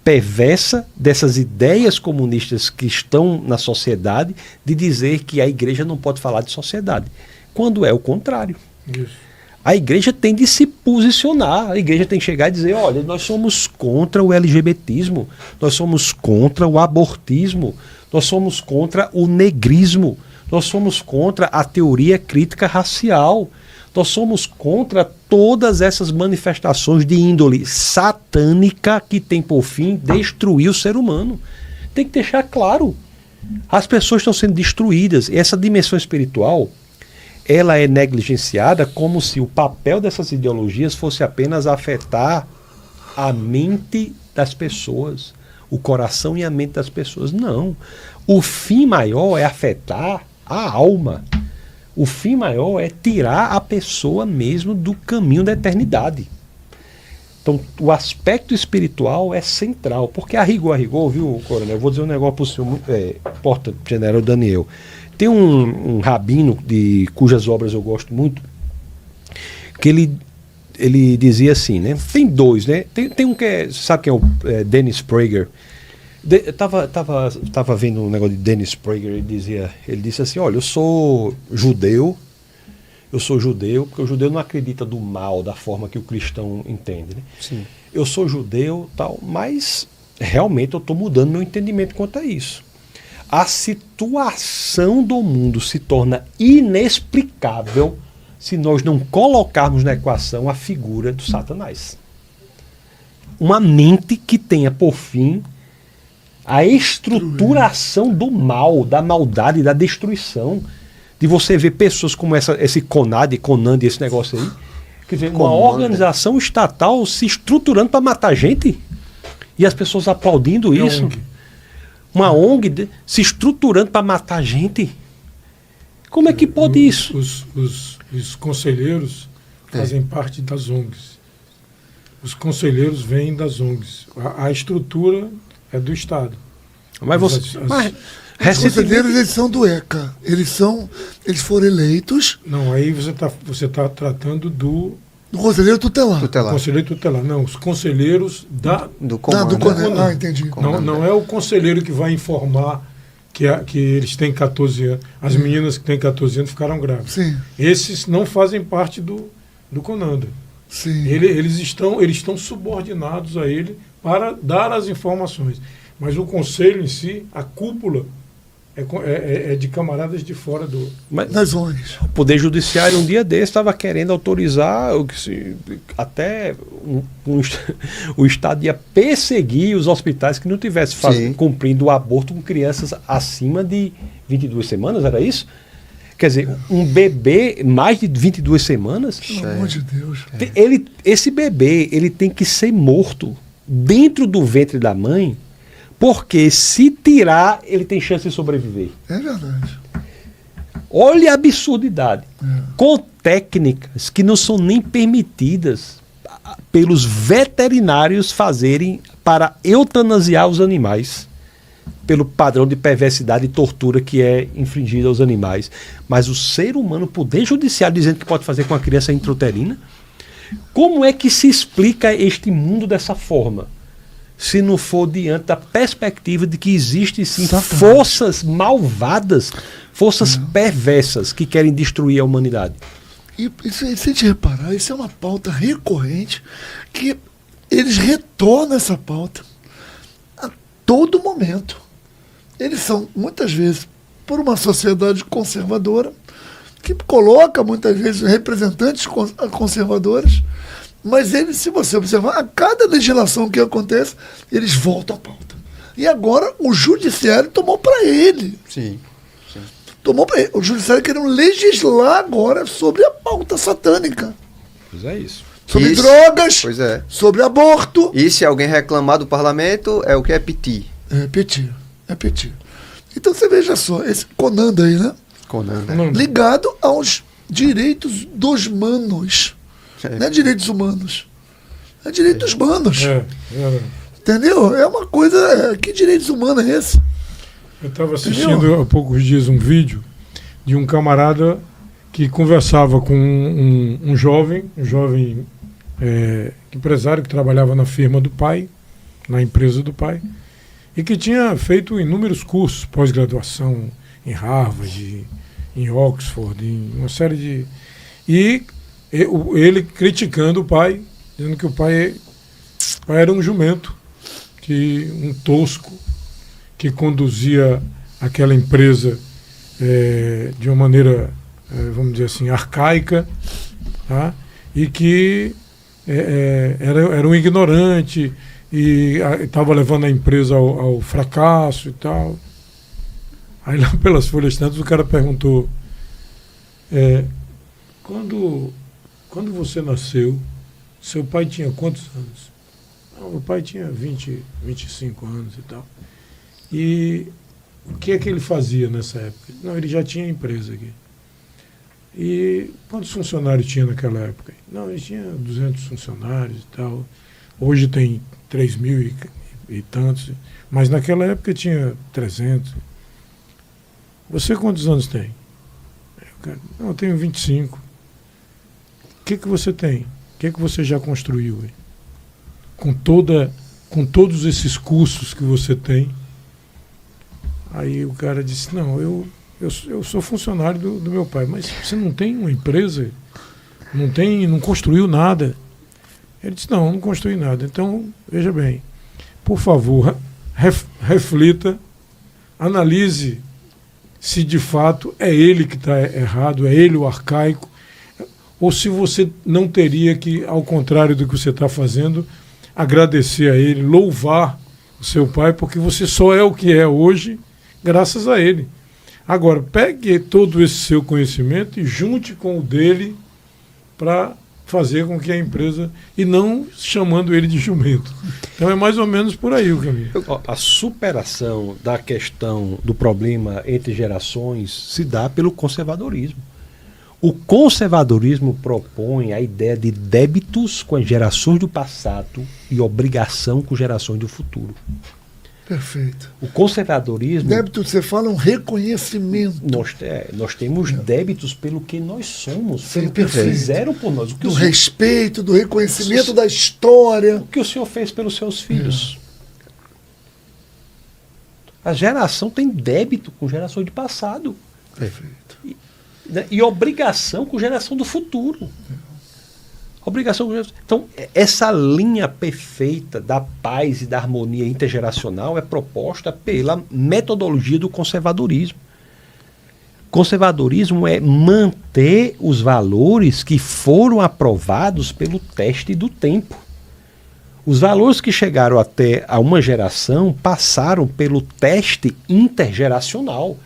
perversa dessas ideias comunistas que estão na sociedade de dizer que a igreja não pode falar de sociedade, quando é o contrário. Isso. A igreja tem de se posicionar, a igreja tem que chegar e dizer, olha, nós somos contra o LGBTismo, nós somos contra o abortismo, nós somos contra o negrismo, nós somos contra a teoria crítica racial, Nós somos contra todas essas manifestações de índole satânica que tem por fim destruir o ser humano. Tem que deixar claro. As pessoas estão sendo destruídas. E essa dimensão espiritual, ela é negligenciada como se o papel dessas ideologias fosse apenas afetar a mente das pessoas, o coração e a mente das pessoas. Não. O fim maior é afetar a alma. O fim maior é tirar a pessoa mesmo do caminho da eternidade. Então, o aspecto espiritual é central, porque a rigor, viu, Coronel? Eu vou dizer um negócio para o senhor, Porta-General Daniel. Tem um rabino cujas obras eu gosto muito, que ele dizia assim, né? Tem dois, né? Tem um que sabe quem é o Dennis Prager? Tava vendo um negócio de Dennis Prager, ele disse assim, olha, eu sou judeu porque o judeu não acredita do mal da forma que o cristão entende, né? Sim. Eu sou judeu, tal, mas realmente eu estou mudando meu entendimento quanto a isso. A situação do mundo se torna inexplicável se nós não colocarmos na equação a figura do Satanás. Uma mente que tenha por fim a estruturação do mal, da maldade, da destruição. De você ver pessoas como esse Conand, esse negócio aí, quer dizer, uma organização estatal se estruturando para matar gente e as pessoas aplaudindo isso. Uma ONG se estruturando para matar gente. Como é que pode isso? Os conselheiros fazem parte das ONGs. Os conselheiros vêm das ONGs. A estrutura é do Estado. Mas os conselheiros, eles são do ECA. Eles foram eleitos. Não, aí você tá tratando do conselheiro tutelar. Conselheiro tutelar. Não, os conselheiros do comando. Entendi. Não é o conselheiro que vai informar que eles têm 14 anos. As meninas que têm 14 anos ficaram grávidas. Sim. Esses não fazem parte do Conanda. Sim. Eles estão subordinados a ele para dar as informações. Mas o conselho em si, a cúpula, é de camaradas de fora das ONGs. O Poder Judiciário, um dia desse, estava querendo autorizar até o Estado ia perseguir os hospitais que não tivessem cumprindo o aborto com crianças acima de 22 semanas, era isso? Quer dizer, um bebê mais de 22 semanas, pelo amor de Deus. Esse bebê ele tem que ser morto dentro do ventre da mãe, porque se tirar, ele tem chance de sobreviver. É verdade. Olha a absurdidade. Com técnicas que não são nem permitidas pelos veterinários fazerem para eutanasiar os animais, pelo padrão de perversidade e tortura que é infligido aos animais. Mas o ser humano, o Poder Judiciário dizendo que pode fazer com a criança intrauterina, como é que se explica este mundo dessa forma? Se não for diante da perspectiva de que existem sim forças malvadas, forças perversas que querem destruir a humanidade. E se a gente reparar, isso é uma pauta recorrente que eles retornam essa pauta a todo momento. Eles são, muitas vezes, por uma sociedade conservadora, que coloca, muitas vezes, representantes conservadores, mas eles, se você observar, a cada legislação que acontece, eles voltam à pauta. E agora o judiciário tomou para ele. Sim. Tomou para ele. O judiciário querendo legislar agora sobre a pauta satânica. Pois é isso. Sobre drogas, sobre aborto. E se alguém reclamar do parlamento, é o que é piti. É piti. Então você veja só, esse Conanda aí, né? Conanda. Ligado aos direitos dos manos. Não é direitos humanos. É direitos humanos. Entendeu? É uma coisa... Que direitos humanos é esse? Eu estava assistindo há poucos dias um vídeo de um camarada que conversava com um jovem empresário que trabalhava na firma do pai, na empresa do pai, e que tinha feito inúmeros cursos, pós-graduação em Harvard, em Oxford, em uma série de... E ele criticando o pai, dizendo que o pai era um jumento, um tosco, que conduzia aquela empresa de uma maneira, vamos dizer assim, arcaica, tá? E que era um ignorante e estava levando a empresa ao fracasso e tal. Aí lá pelas folhas tantas o cara perguntou, quando você nasceu, seu pai tinha quantos anos? Não, meu pai tinha 25 anos e tal. E o que é que ele fazia nessa época? Não, ele já tinha empresa aqui. E quantos funcionários tinha naquela época? Não, ele tinha 200 funcionários e tal. Hoje tem 3.000 e tantos. Mas naquela época tinha 300. Você quantos anos tem? Não, eu tenho 25. O que você tem? O que você já construiu aí? Com todos esses cursos que você tem. Aí o cara disse, não, eu sou funcionário do meu pai, mas você não tem uma empresa? Não construiu nada? Ele disse, não construí nada. Então, veja bem, por favor, reflita, analise se de fato é ele que está errado, é ele o arcaico, ou se você não teria que, ao contrário do que você está fazendo, agradecer a ele, louvar o seu pai, porque você só é o que é hoje graças a ele. Agora, pegue todo esse seu conhecimento e junte com o dele para fazer com que a empresa, e não chamando ele de jumento. Então é mais ou menos por aí o caminho. A superação da questão do problema entre gerações se dá pelo conservadorismo. O conservadorismo propõe a ideia de débitos com as gerações do passado e obrigação com gerações do futuro. Perfeito. O conservadorismo... Débito, você fala um reconhecimento. Nós temos débitos pelo que nós somos, Sim, pelo que perfeito. fizeram por nós. Do respeito, do reconhecimento da história. O que o senhor fez pelos seus filhos. A geração tem débito com gerações de passado. Perfeito. E obrigação com geração do futuro. Obrigação. Então, essa linha perfeita da paz e da harmonia intergeracional é proposta pela metodologia do conservadorismo. Conservadorismo é manter os valores que foram aprovados pelo teste do tempo. Os valores que chegaram até a uma geração passaram pelo teste intergeracional.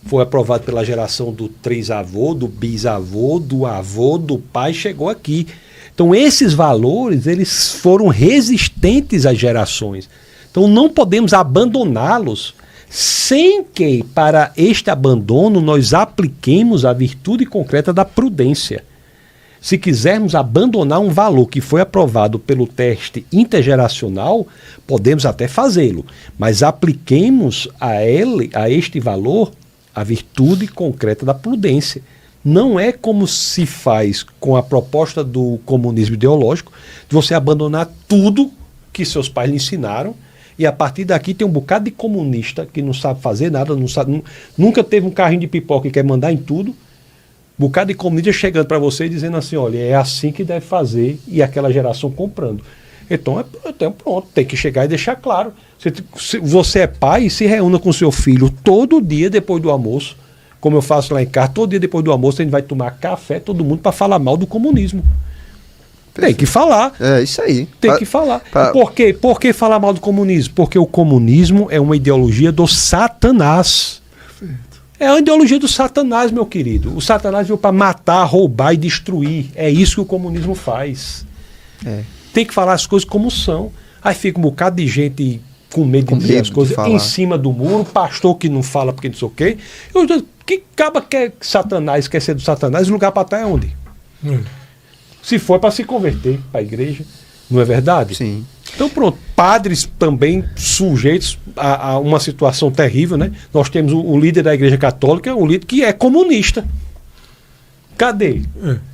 Foi aprovado pela geração do trisavô, do bisavô, do avô, do pai, chegou aqui. Então esses valores, eles foram resistentes às gerações. Então não podemos abandoná-los sem que para este abandono nós apliquemos a virtude concreta da prudência. Se quisermos abandonar um valor que foi aprovado pelo teste intergeracional, podemos até fazê-lo, mas apliquemos a este valor a virtude concreta da prudência. Não é como se faz com a proposta do comunismo ideológico, de você abandonar tudo que seus pais lhe ensinaram, e a partir daqui tem um bocado de comunista que não sabe fazer nada, nunca teve um carrinho de pipoca e quer mandar em tudo. Um bocado de comunista chegando para você e dizendo assim, olha, é assim que deve fazer, e aquela geração comprando. Então, pronto, tem que chegar e deixar claro. Se você é pai, se reúna com seu filho todo dia depois do almoço, como eu faço lá em casa, todo dia depois do almoço a gente vai tomar café, todo mundo, para falar mal do comunismo. Tem que falar. É isso aí. Tem que falar. Por quê? Por que falar mal do comunismo? Porque o comunismo é uma ideologia do Satanás. Perfeito. É a ideologia do Satanás, meu querido. O Satanás veio para matar, roubar e destruir. É isso que o comunismo faz. Tem que falar as coisas como são. Aí fica um bocado de gente com medo de dizer as coisas em cima do muro, pastor que não fala porque não sei o quê. Que acaba que Satanás quer ser do Satanás, o lugar para estar é onde? Se for para se converter para a igreja, não é verdade? Sim. Então pronto, padres também sujeitos a uma situação terrível, né? Nós temos o líder da igreja católica, um líder que é comunista. Cadê?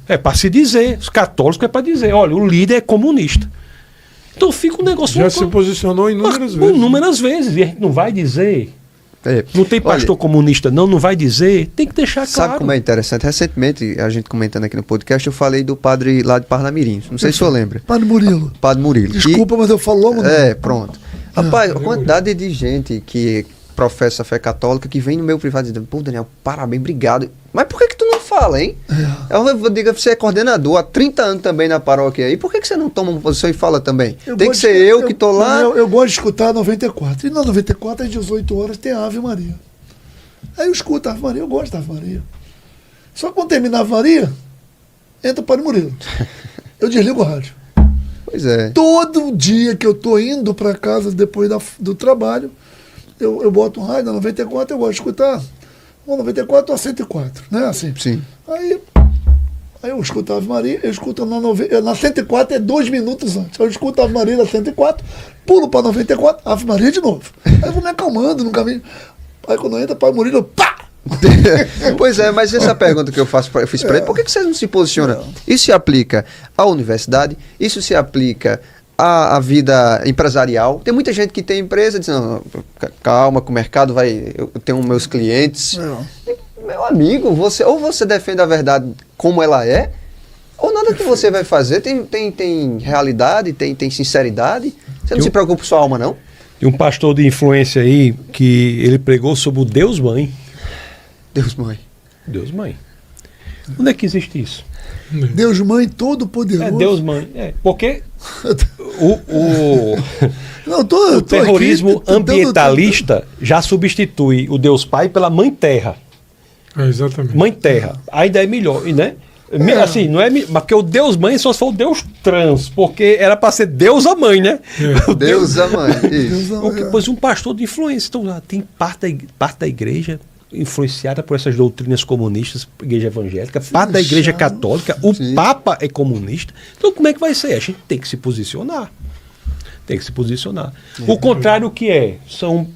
É para se dizer, os católicos é para dizer, olha, o líder é comunista. Então fica um negócio... Já se posicionou inúmeras vezes. Inúmeras vezes, e a gente não vai dizer... Não tem pastor comunista, não vai dizer, tem que deixar claro. Sabe como é interessante? Recentemente, a gente comentando aqui no podcast, eu falei do padre lá de Parnamirim. Não sei se o senhor lembra. Padre Murilo. Padre Murilo. Desculpa, mas eu falo logo. Pronto. Rapaz, a quantidade de gente que professa a fé católica que vem no meu privado dizendo, pô, Daniel, parabéns, obrigado. Mas por que tu não fala, hein? Eu digo, você é coordenador há 30 anos também na paróquia aí, por que você não toma uma posição e fala também? Tem que ser eu que tô lá. Eu gosto de escutar a 94. E na 94, às 18 horas, tem a Ave Maria. Aí eu escuto a Ave Maria, eu gosto da Ave Maria. Só que quando terminar a Ave Maria, entra o Padre Murilo. Eu desligo o rádio. Pois é. Todo dia que eu tô indo para casa depois do trabalho, eu boto um rádio na 94, eu gosto de escutar. Uma 94 ou a 104, né? Assim. Sim. Aí eu escuto a Ave Maria, eu escuto na 104 é 2 minutos antes. Eu escuto a Ave Maria na 104, pulo para 94, Ave Maria de novo. Aí eu vou me acalmando no caminho. Aí quando entra, Pai Murilo, pá! Pois é, mas essa pergunta que eu fiz para ele, por que vocês não se posicionam? Isso se aplica à universidade, isso se aplica à vida empresarial. Tem muita gente que tem empresa diz, não, calma, que o mercado vai. Eu tenho meus clientes. Meu amigo, ou você defende a verdade como ela é, ou nada que você vai fazer tem realidade, tem sinceridade. Você não se preocupa com sua alma, não? E um pastor de influência aí que ele pregou sobre o Deus Mãe. Deus Mãe. Deus Mãe. Onde é que existe isso? Deus Mãe Todo-Poderoso. É Deus Mãe. É, porque Não, o terrorismo ambientalista já substitui o Deus Pai pela Mãe Terra. Exatamente. Mãe Terra. Ainda é melhor, né? Assim, não é, mas porque o Deus Mãe só se for o Deus trans, porque era para ser Deus a Mãe, né? Deus a Mãe. Isso. Pois um pastor de influência. Então, tem parte da igreja influenciada por essas doutrinas comunistas, igreja evangélica, parte da igreja católica, o Papa é comunista. Então, como é que vai ser? A gente tem que se posicionar. Tem que se posicionar. O contrário, o que é? São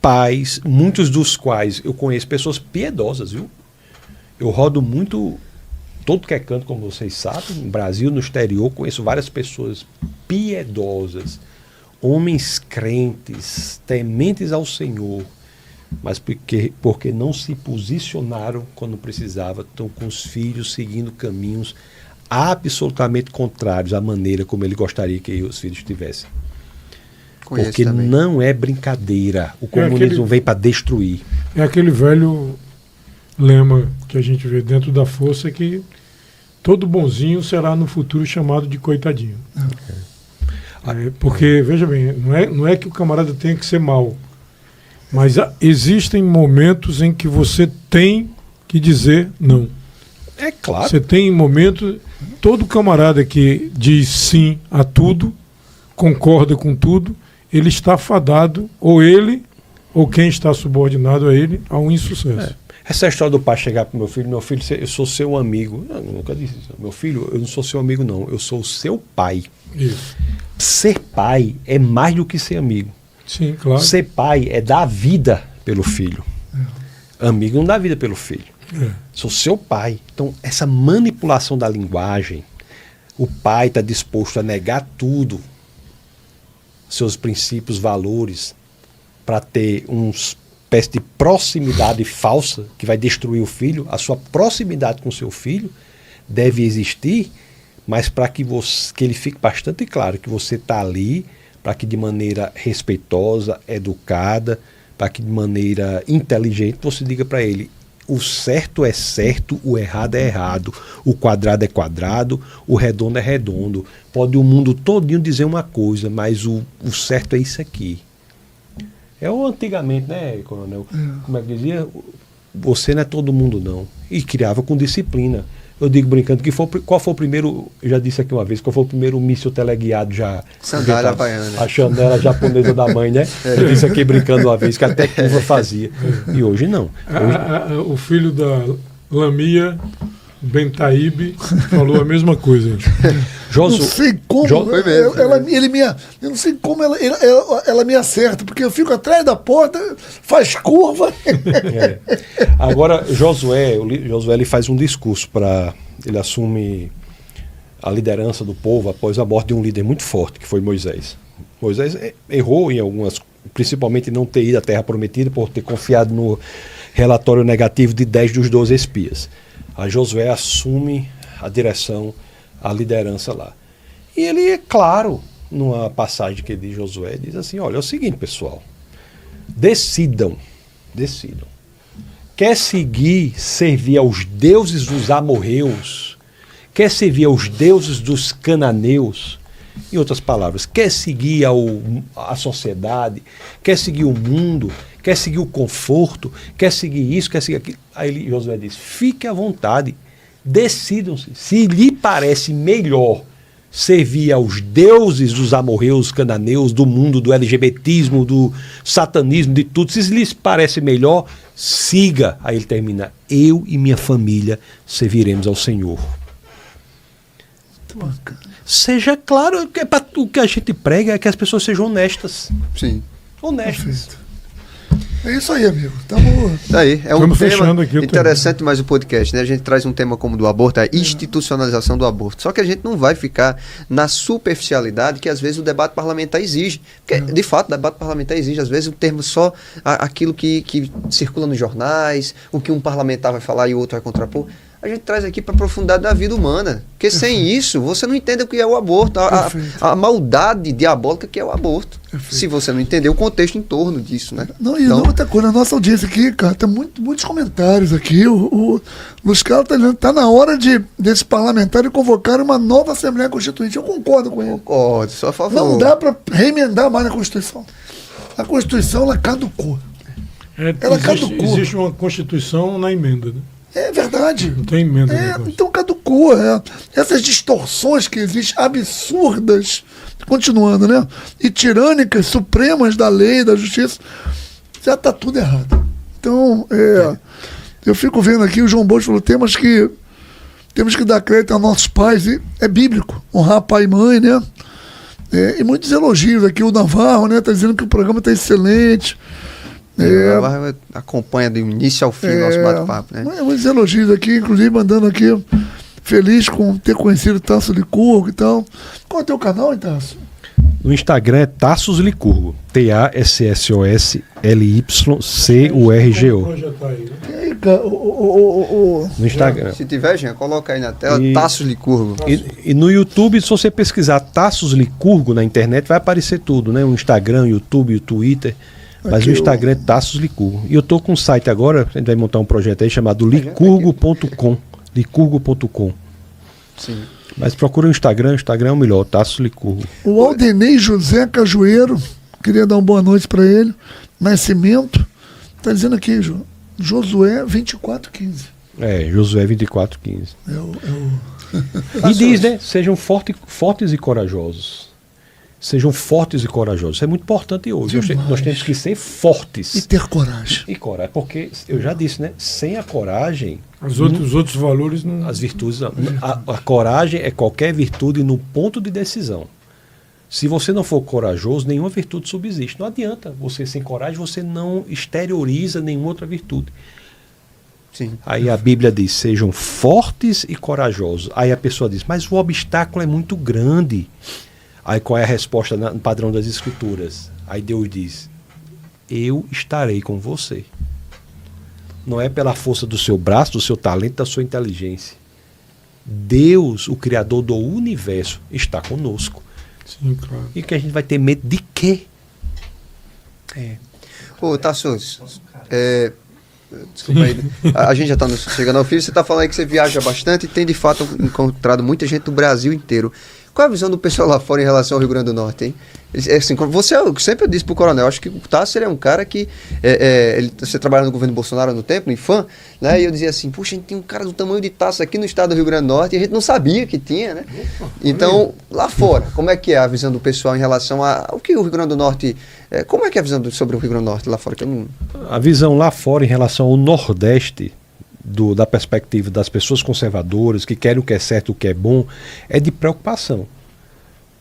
pais, muitos dos quais eu conheço pessoas piedosas, viu? Eu rodo muito, todo que é canto, como vocês sabem, no Brasil, no exterior, conheço várias pessoas piedosas, homens crentes, tementes ao Senhor, mas porque não se posicionaram quando precisava, estão com os filhos seguindo caminhos absolutamente contrários à maneira como ele gostaria que os filhos tivessem. Porque também não é brincadeira. O comunismo vem para destruir. É aquele velho lema que a gente vê dentro da força, que todo bonzinho será no futuro chamado de coitadinho. Porque, veja bem, não é que o camarada tenha que ser mau, mas existem momentos em que você tem que dizer não. É claro. Você tem momentos. Todo camarada que diz sim a tudo, concorda com tudo, ele está fadado, ou ele, ou quem está subordinado a ele, a um insucesso. Essa história do pai chegar para meu filho, eu sou seu amigo. Eu nunca disse isso. Meu filho, eu não sou seu amigo, não. Eu sou o seu pai. Isso. Ser pai é mais do que ser amigo. Sim, claro. Ser pai é dar vida pelo filho. Amigo não dá vida pelo filho. Sou seu pai. Então, essa manipulação da linguagem, o pai está disposto a negar tudo, seus princípios, valores, para ter uma espécie de proximidade falsa que vai destruir o filho. A sua proximidade com o seu filho deve existir, mas para que ele fique bastante claro que você está ali, para que de maneira respeitosa, educada, para que de maneira inteligente você diga para ele: o certo é certo, o errado é errado, o quadrado é quadrado, o redondo é redondo. Pode o mundo todinho dizer uma coisa, mas o certo é isso aqui. É o antigamente, né, coronel? Como é que dizia? Você não é todo mundo, não. E criava com disciplina. Eu digo brincando que qual foi o primeiro, eu já disse aqui uma vez, qual foi o primeiro míssil teleguiado já? Sandália havaiana. A chanela japonesa da mãe, né? Eu disse aqui brincando uma vez que até curva fazia. E hoje não. O filho da Lamia Bentaíbe falou a mesma coisa. Não sei como eu não sei como ela me acerta, porque eu fico atrás da porta, faz curva. Agora, Josué ele faz um discurso ele assume a liderança do povo após a morte de um líder muito forte, que foi Moisés. Moisés errou em algumas, principalmente em não ter ido à Terra Prometida por ter confiado no relatório negativo de 10 dos 12 espias. A Josué assume a direção, a liderança lá. E ele, é claro, numa passagem que diz Josué, diz assim: olha, é o seguinte, pessoal, decidam. quer servir aos deuses dos amorreus, quer servir aos deuses dos cananeus, em outras palavras, quer seguir a sociedade, quer seguir o mundo, quer seguir o conforto, quer seguir isso, quer seguir aquilo. Aí Josué diz, fique à vontade, decidam-se. Se lhe parece melhor servir aos deuses dos amorreus, cananeus, do mundo, do LGBTismo, do satanismo, de tudo, se lhes parece melhor, siga. Aí ele termina, eu e minha família serviremos ao Senhor. Seja claro, o que a gente prega é que as pessoas sejam honestas. Sim. Honestas. Perfeito. É isso aí, amigo. Tamo... Aí, é um Estamos tema fechando aqui o interessante mais o podcast, né? A gente traz um tema como o do aborto, a institucionalização do aborto. Só que a gente não vai ficar na superficialidade que às vezes o debate parlamentar exige. Porque, de fato, o debate parlamentar exige, às vezes, o termo só aquilo que circula nos jornais, o que um parlamentar vai falar e o outro vai contrapor. A gente traz aqui para a profundidade da vida humana. Porque sem isso, você não entende o que é o aborto, a maldade diabólica que é o aborto. Se você não entender o contexto em torno disso, né? Não, e outra coisa, a nossa audiência aqui, cara, tem muitos comentários aqui. Os caras tá na hora desse parlamentar convocar uma nova Assembleia Constituinte. Eu concordo com ele. Concordo, só a favor. Não dá para remendar mais na Constituição. A Constituição, ela caducou. Ela caducou. Existe uma Constituição na emenda, né? É verdade. Não tem emenda. Então caducou. Essas distorções que existem, absurdas, continuando, né? E tirânicas, supremas da lei, da justiça, já está tudo errado. Então, eu fico vendo aqui, o João Bosch falou, temos que dar crédito aos nossos pais, e é bíblico, honrar pai e mãe, né? E muitos elogios aqui, o Navarro, né? Está dizendo que o programa está excelente. Acompanha do início ao fim o nosso bate-papo, né? Muitos elogios aqui, inclusive mandando aqui, feliz com ter conhecido o Tasso Licurgo e tal. Qual é o teu canal, Tasso? No Instagram é Tassos Licurgo. TASSOSLYCURGO. E aí, cara, No Instagram. Se tiver, gente, coloca aí na tela Tassos Licurgo. E no YouTube, se você pesquisar Tassos Licurgo na internet, vai aparecer tudo, né? O Instagram, o YouTube, o Twitter. Mas o Instagram é Tassos Licurgo. E eu tô com um site agora, a gente vai montar um projeto aí chamado licurgo.com. Licurgo.com. Sim. Mas procura o Instagram é o melhor, Tassos Licurgo. o Aldenei José Cajueiro, queria dar uma boa noite para ele. Nascimento, tá dizendo aqui, Josué 2415. Josué 2415. E diz, né? Sejam fortes e corajosos. Sejam fortes e corajosos. Isso é muito importante hoje. Nós temos que ser fortes. E ter coragem. E coragem. Porque, eu já disse, né? Sem a coragem... Os outros valores não... As virtudes... A coragem é qualquer virtude no ponto de decisão. Se você não for corajoso, nenhuma virtude subsiste. Não adianta. Você sem coragem, você não exterioriza nenhuma outra virtude. Sim. Aí a Bíblia diz, sejam fortes e corajosos. Aí a pessoa diz, mas o obstáculo é muito grande. Aí qual é a resposta no padrão das Escrituras? Aí Deus diz, eu estarei com você. Não é pela força do seu braço, do seu talento, da sua inteligência. Deus, o Criador do universo, está conosco. Sim, claro. E que a gente vai ter medo de quê? Ô, Tassos, desculpa aí, a gente já está chegando ao fim, você está falando aí que você viaja bastante e tem de fato encontrado muita gente do Brasil inteiro. Qual é a visão do pessoal lá fora em relação ao Rio Grande do Norte, hein? Assim, sempre eu disse pro Coronel, acho que o Tasso é um cara que você trabalha no governo Bolsonaro no tempo, no IFAM, né? E eu dizia assim, puxa, a gente tem um cara do tamanho de Tasso aqui no estado do Rio Grande do Norte e a gente não sabia que tinha, né? Então, lá fora, como é que é a visão do pessoal em relação ao que o Rio Grande do Norte... como é que é a visão sobre o Rio Grande do Norte lá fora? Que eu não... A visão lá fora em relação ao Nordeste, da perspectiva das pessoas conservadoras, que querem o que é certo, o que é bom, é de preocupação.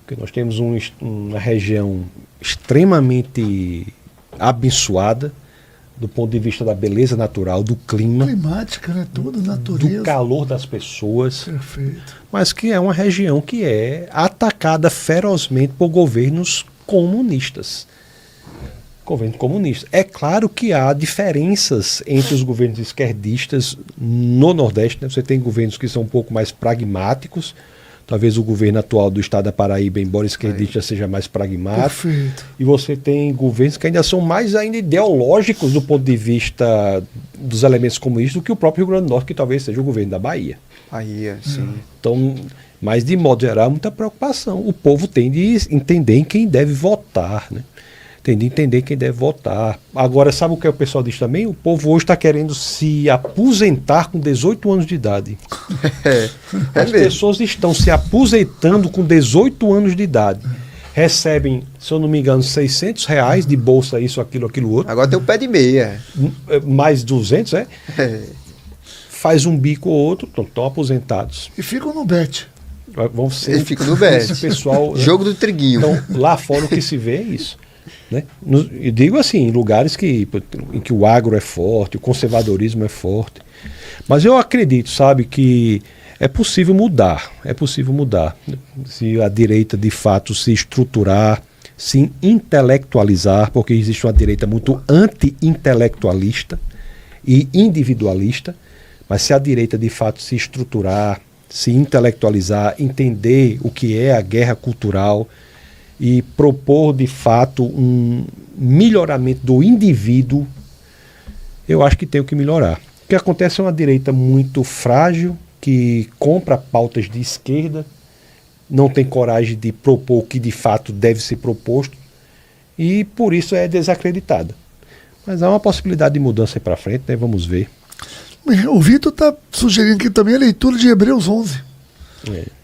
Porque nós temos uma região extremamente abençoada, do ponto de vista da beleza natural, do clima. Climática, né? Tudo, natureza. Do calor das pessoas. Perfeito. Mas que é uma região que é atacada ferozmente por governos comunistas. Governo comunista. É claro que há diferenças entre os governos esquerdistas no Nordeste, né? Você tem governos que são um pouco mais pragmáticos, Talvez o governo atual do estado da Paraíba, embora esquerdista, seja mais pragmático. Perfeito. E você tem governos que ainda são mais ainda ideológicos do ponto de vista dos elementos comunistas do que o próprio Rio Grande do Norte, que talvez seja o governo da Bahia. Aí, sim. Então, mas de modo geral, muita preocupação. O povo tem de entender em quem deve votar, né? Tem de entender quem deve votar. Agora, sabe o que o pessoal diz também? O povo hoje está querendo se aposentar com 18 anos de idade. As pessoas estão se aposentando com 18 anos de idade. Recebem, se eu não me engano, R$600 de bolsa, isso, aquilo, outro. Agora tem o pé de meia. Mais 200, Faz um bico ou outro, estão aposentados. E ficam no bet. Vão ser Ele fica no bet. esse pessoal, Jogo do triguinho. Então, lá fora o que se vê é isso. Né? Eu digo assim, em lugares em que o agro é forte, o conservadorismo é forte. Mas eu acredito, sabe, que é possível mudar. É possível mudar. Se a direita de fato se estruturar, se intelectualizar, porque existe uma direita muito anti-intelectualista e individualista, mas se a direita de fato se estruturar, se intelectualizar, entender o que é a guerra cultural e propor de fato um melhoramento do indivíduo, eu acho que tem o que melhorar. O que acontece é uma direita muito frágil, que compra pautas de esquerda, não tem coragem de propor o que de fato deve ser proposto e por isso é desacreditada. Mas há uma possibilidade de mudança aí para frente, né? Vamos ver. O Vitor está sugerindo aqui também a leitura de Hebreus 11.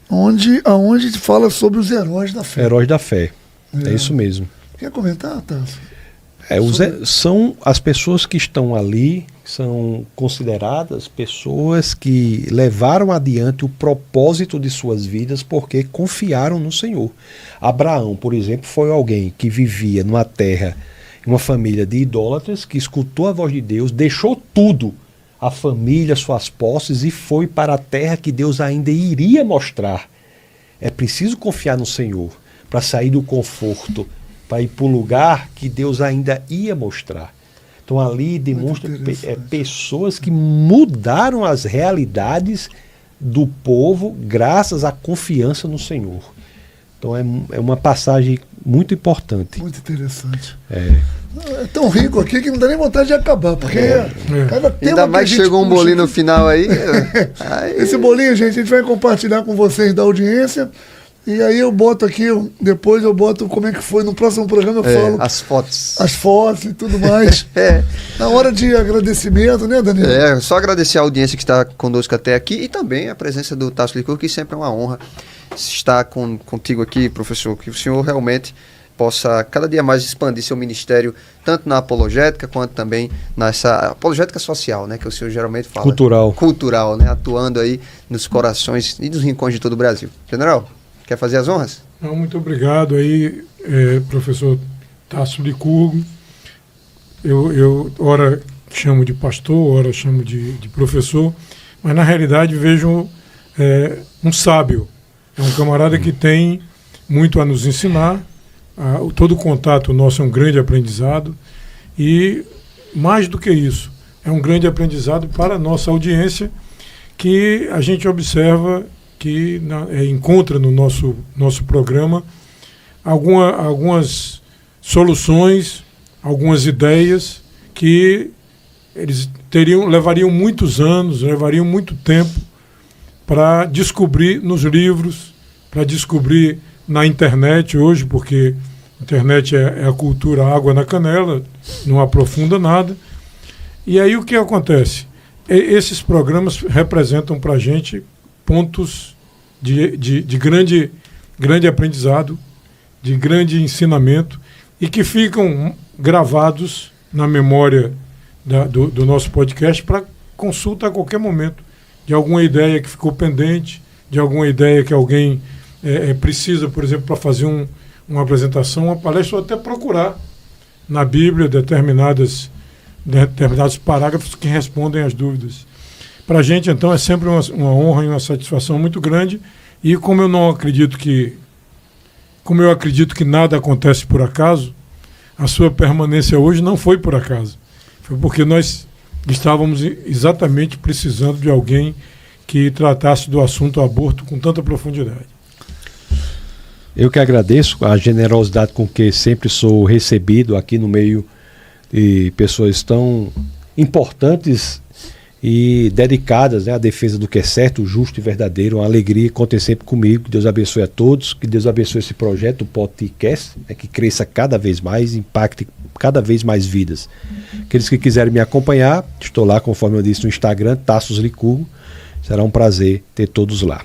Onde fala sobre os heróis da fé. Heróis da fé. É isso mesmo. Quer comentar, Tasso? São as pessoas que estão ali, são consideradas pessoas que levaram adiante o propósito de suas vidas porque confiaram no Senhor. Abraão, por exemplo, foi alguém que vivia numa terra, uma família de idólatras, que escutou a voz de Deus, deixou tudo, a família, suas posses, e foi para a terra que Deus ainda iria mostrar. É preciso confiar no Senhor para sair do conforto, para ir para o lugar que Deus ainda ia mostrar. Então ali demonstra pessoas que mudaram as realidades do povo graças à confiança no Senhor. Então é uma passagem muito importante. Muito interessante. É tão rico aqui que não dá nem vontade de acabar, porque cada tema ainda mais chegou um bolinho no final aí. Esse bolinho, gente, a gente vai compartilhar com vocês da audiência. E aí eu boto aqui, depois eu boto como é que foi, no próximo programa eu falo. As fotos. As fotos e tudo mais. Na hora de agradecimento, né, Daniel? Só agradecer a audiência que está conosco até aqui e também a presença do Tasso Licurgo, que sempre é uma honra estar contigo aqui, professor, que o senhor realmente possa cada dia mais expandir seu ministério, tanto na apologética, quanto também nessa apologética social, né, que o senhor geralmente fala. Cultural, né, atuando aí nos corações e nos rincões de todo o Brasil. General, quer fazer as honras? Muito obrigado aí, professor Tasso Licurgo. Eu ora chamo de pastor, ora chamo de professor, mas na realidade vejo um sábio. É um camarada que tem muito a nos ensinar. Todo contato nosso é um grande aprendizado e, mais do que isso, é um grande aprendizado para a nossa audiência, que a gente observa que encontra no nosso programa algumas soluções, algumas ideias que eles levariam muitos anos, levariam muito tempo para descobrir nos livros, para descobrir na internet hoje, porque a internet é a cultura água na canela, não aprofunda nada. E aí o que acontece? Esses programas representam para a gente pontos de grande aprendizado, de grande ensinamento, e que ficam gravados na memória do nosso podcast para consulta a qualquer momento, de alguma ideia que ficou pendente, de alguma ideia que alguém precisa, por exemplo, para fazer uma apresentação, uma palestra, ou até procurar na Bíblia determinados parágrafos que respondem às dúvidas. Para a gente, então, é sempre uma honra e uma satisfação muito grande. E como eu acredito que nada acontece por acaso, a sua permanência hoje não foi por acaso. Foi porque nós estávamos exatamente precisando de alguém que tratasse do assunto aborto com tanta profundidade. Eu que agradeço a generosidade com que sempre sou recebido aqui no meio de pessoas tão importantes e dedicadas, né, à defesa do que é certo, justo e verdadeiro. Uma alegria, contem sempre comigo. Que Deus abençoe a todos, que Deus abençoe esse projeto, o podcast, né, que cresça cada vez mais, impacte cada vez mais vidas. Aqueles que quiserem me acompanhar, estou lá, conforme eu disse, no Instagram, Tassos Licurgo. Será um prazer ter todos lá.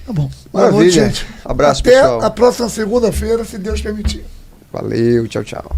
Tá bom. Boa noite, Maravilha. gente. Abraço, Até pessoal. a próxima segunda-feira, se Deus permitir. Valeu, tchau, tchau.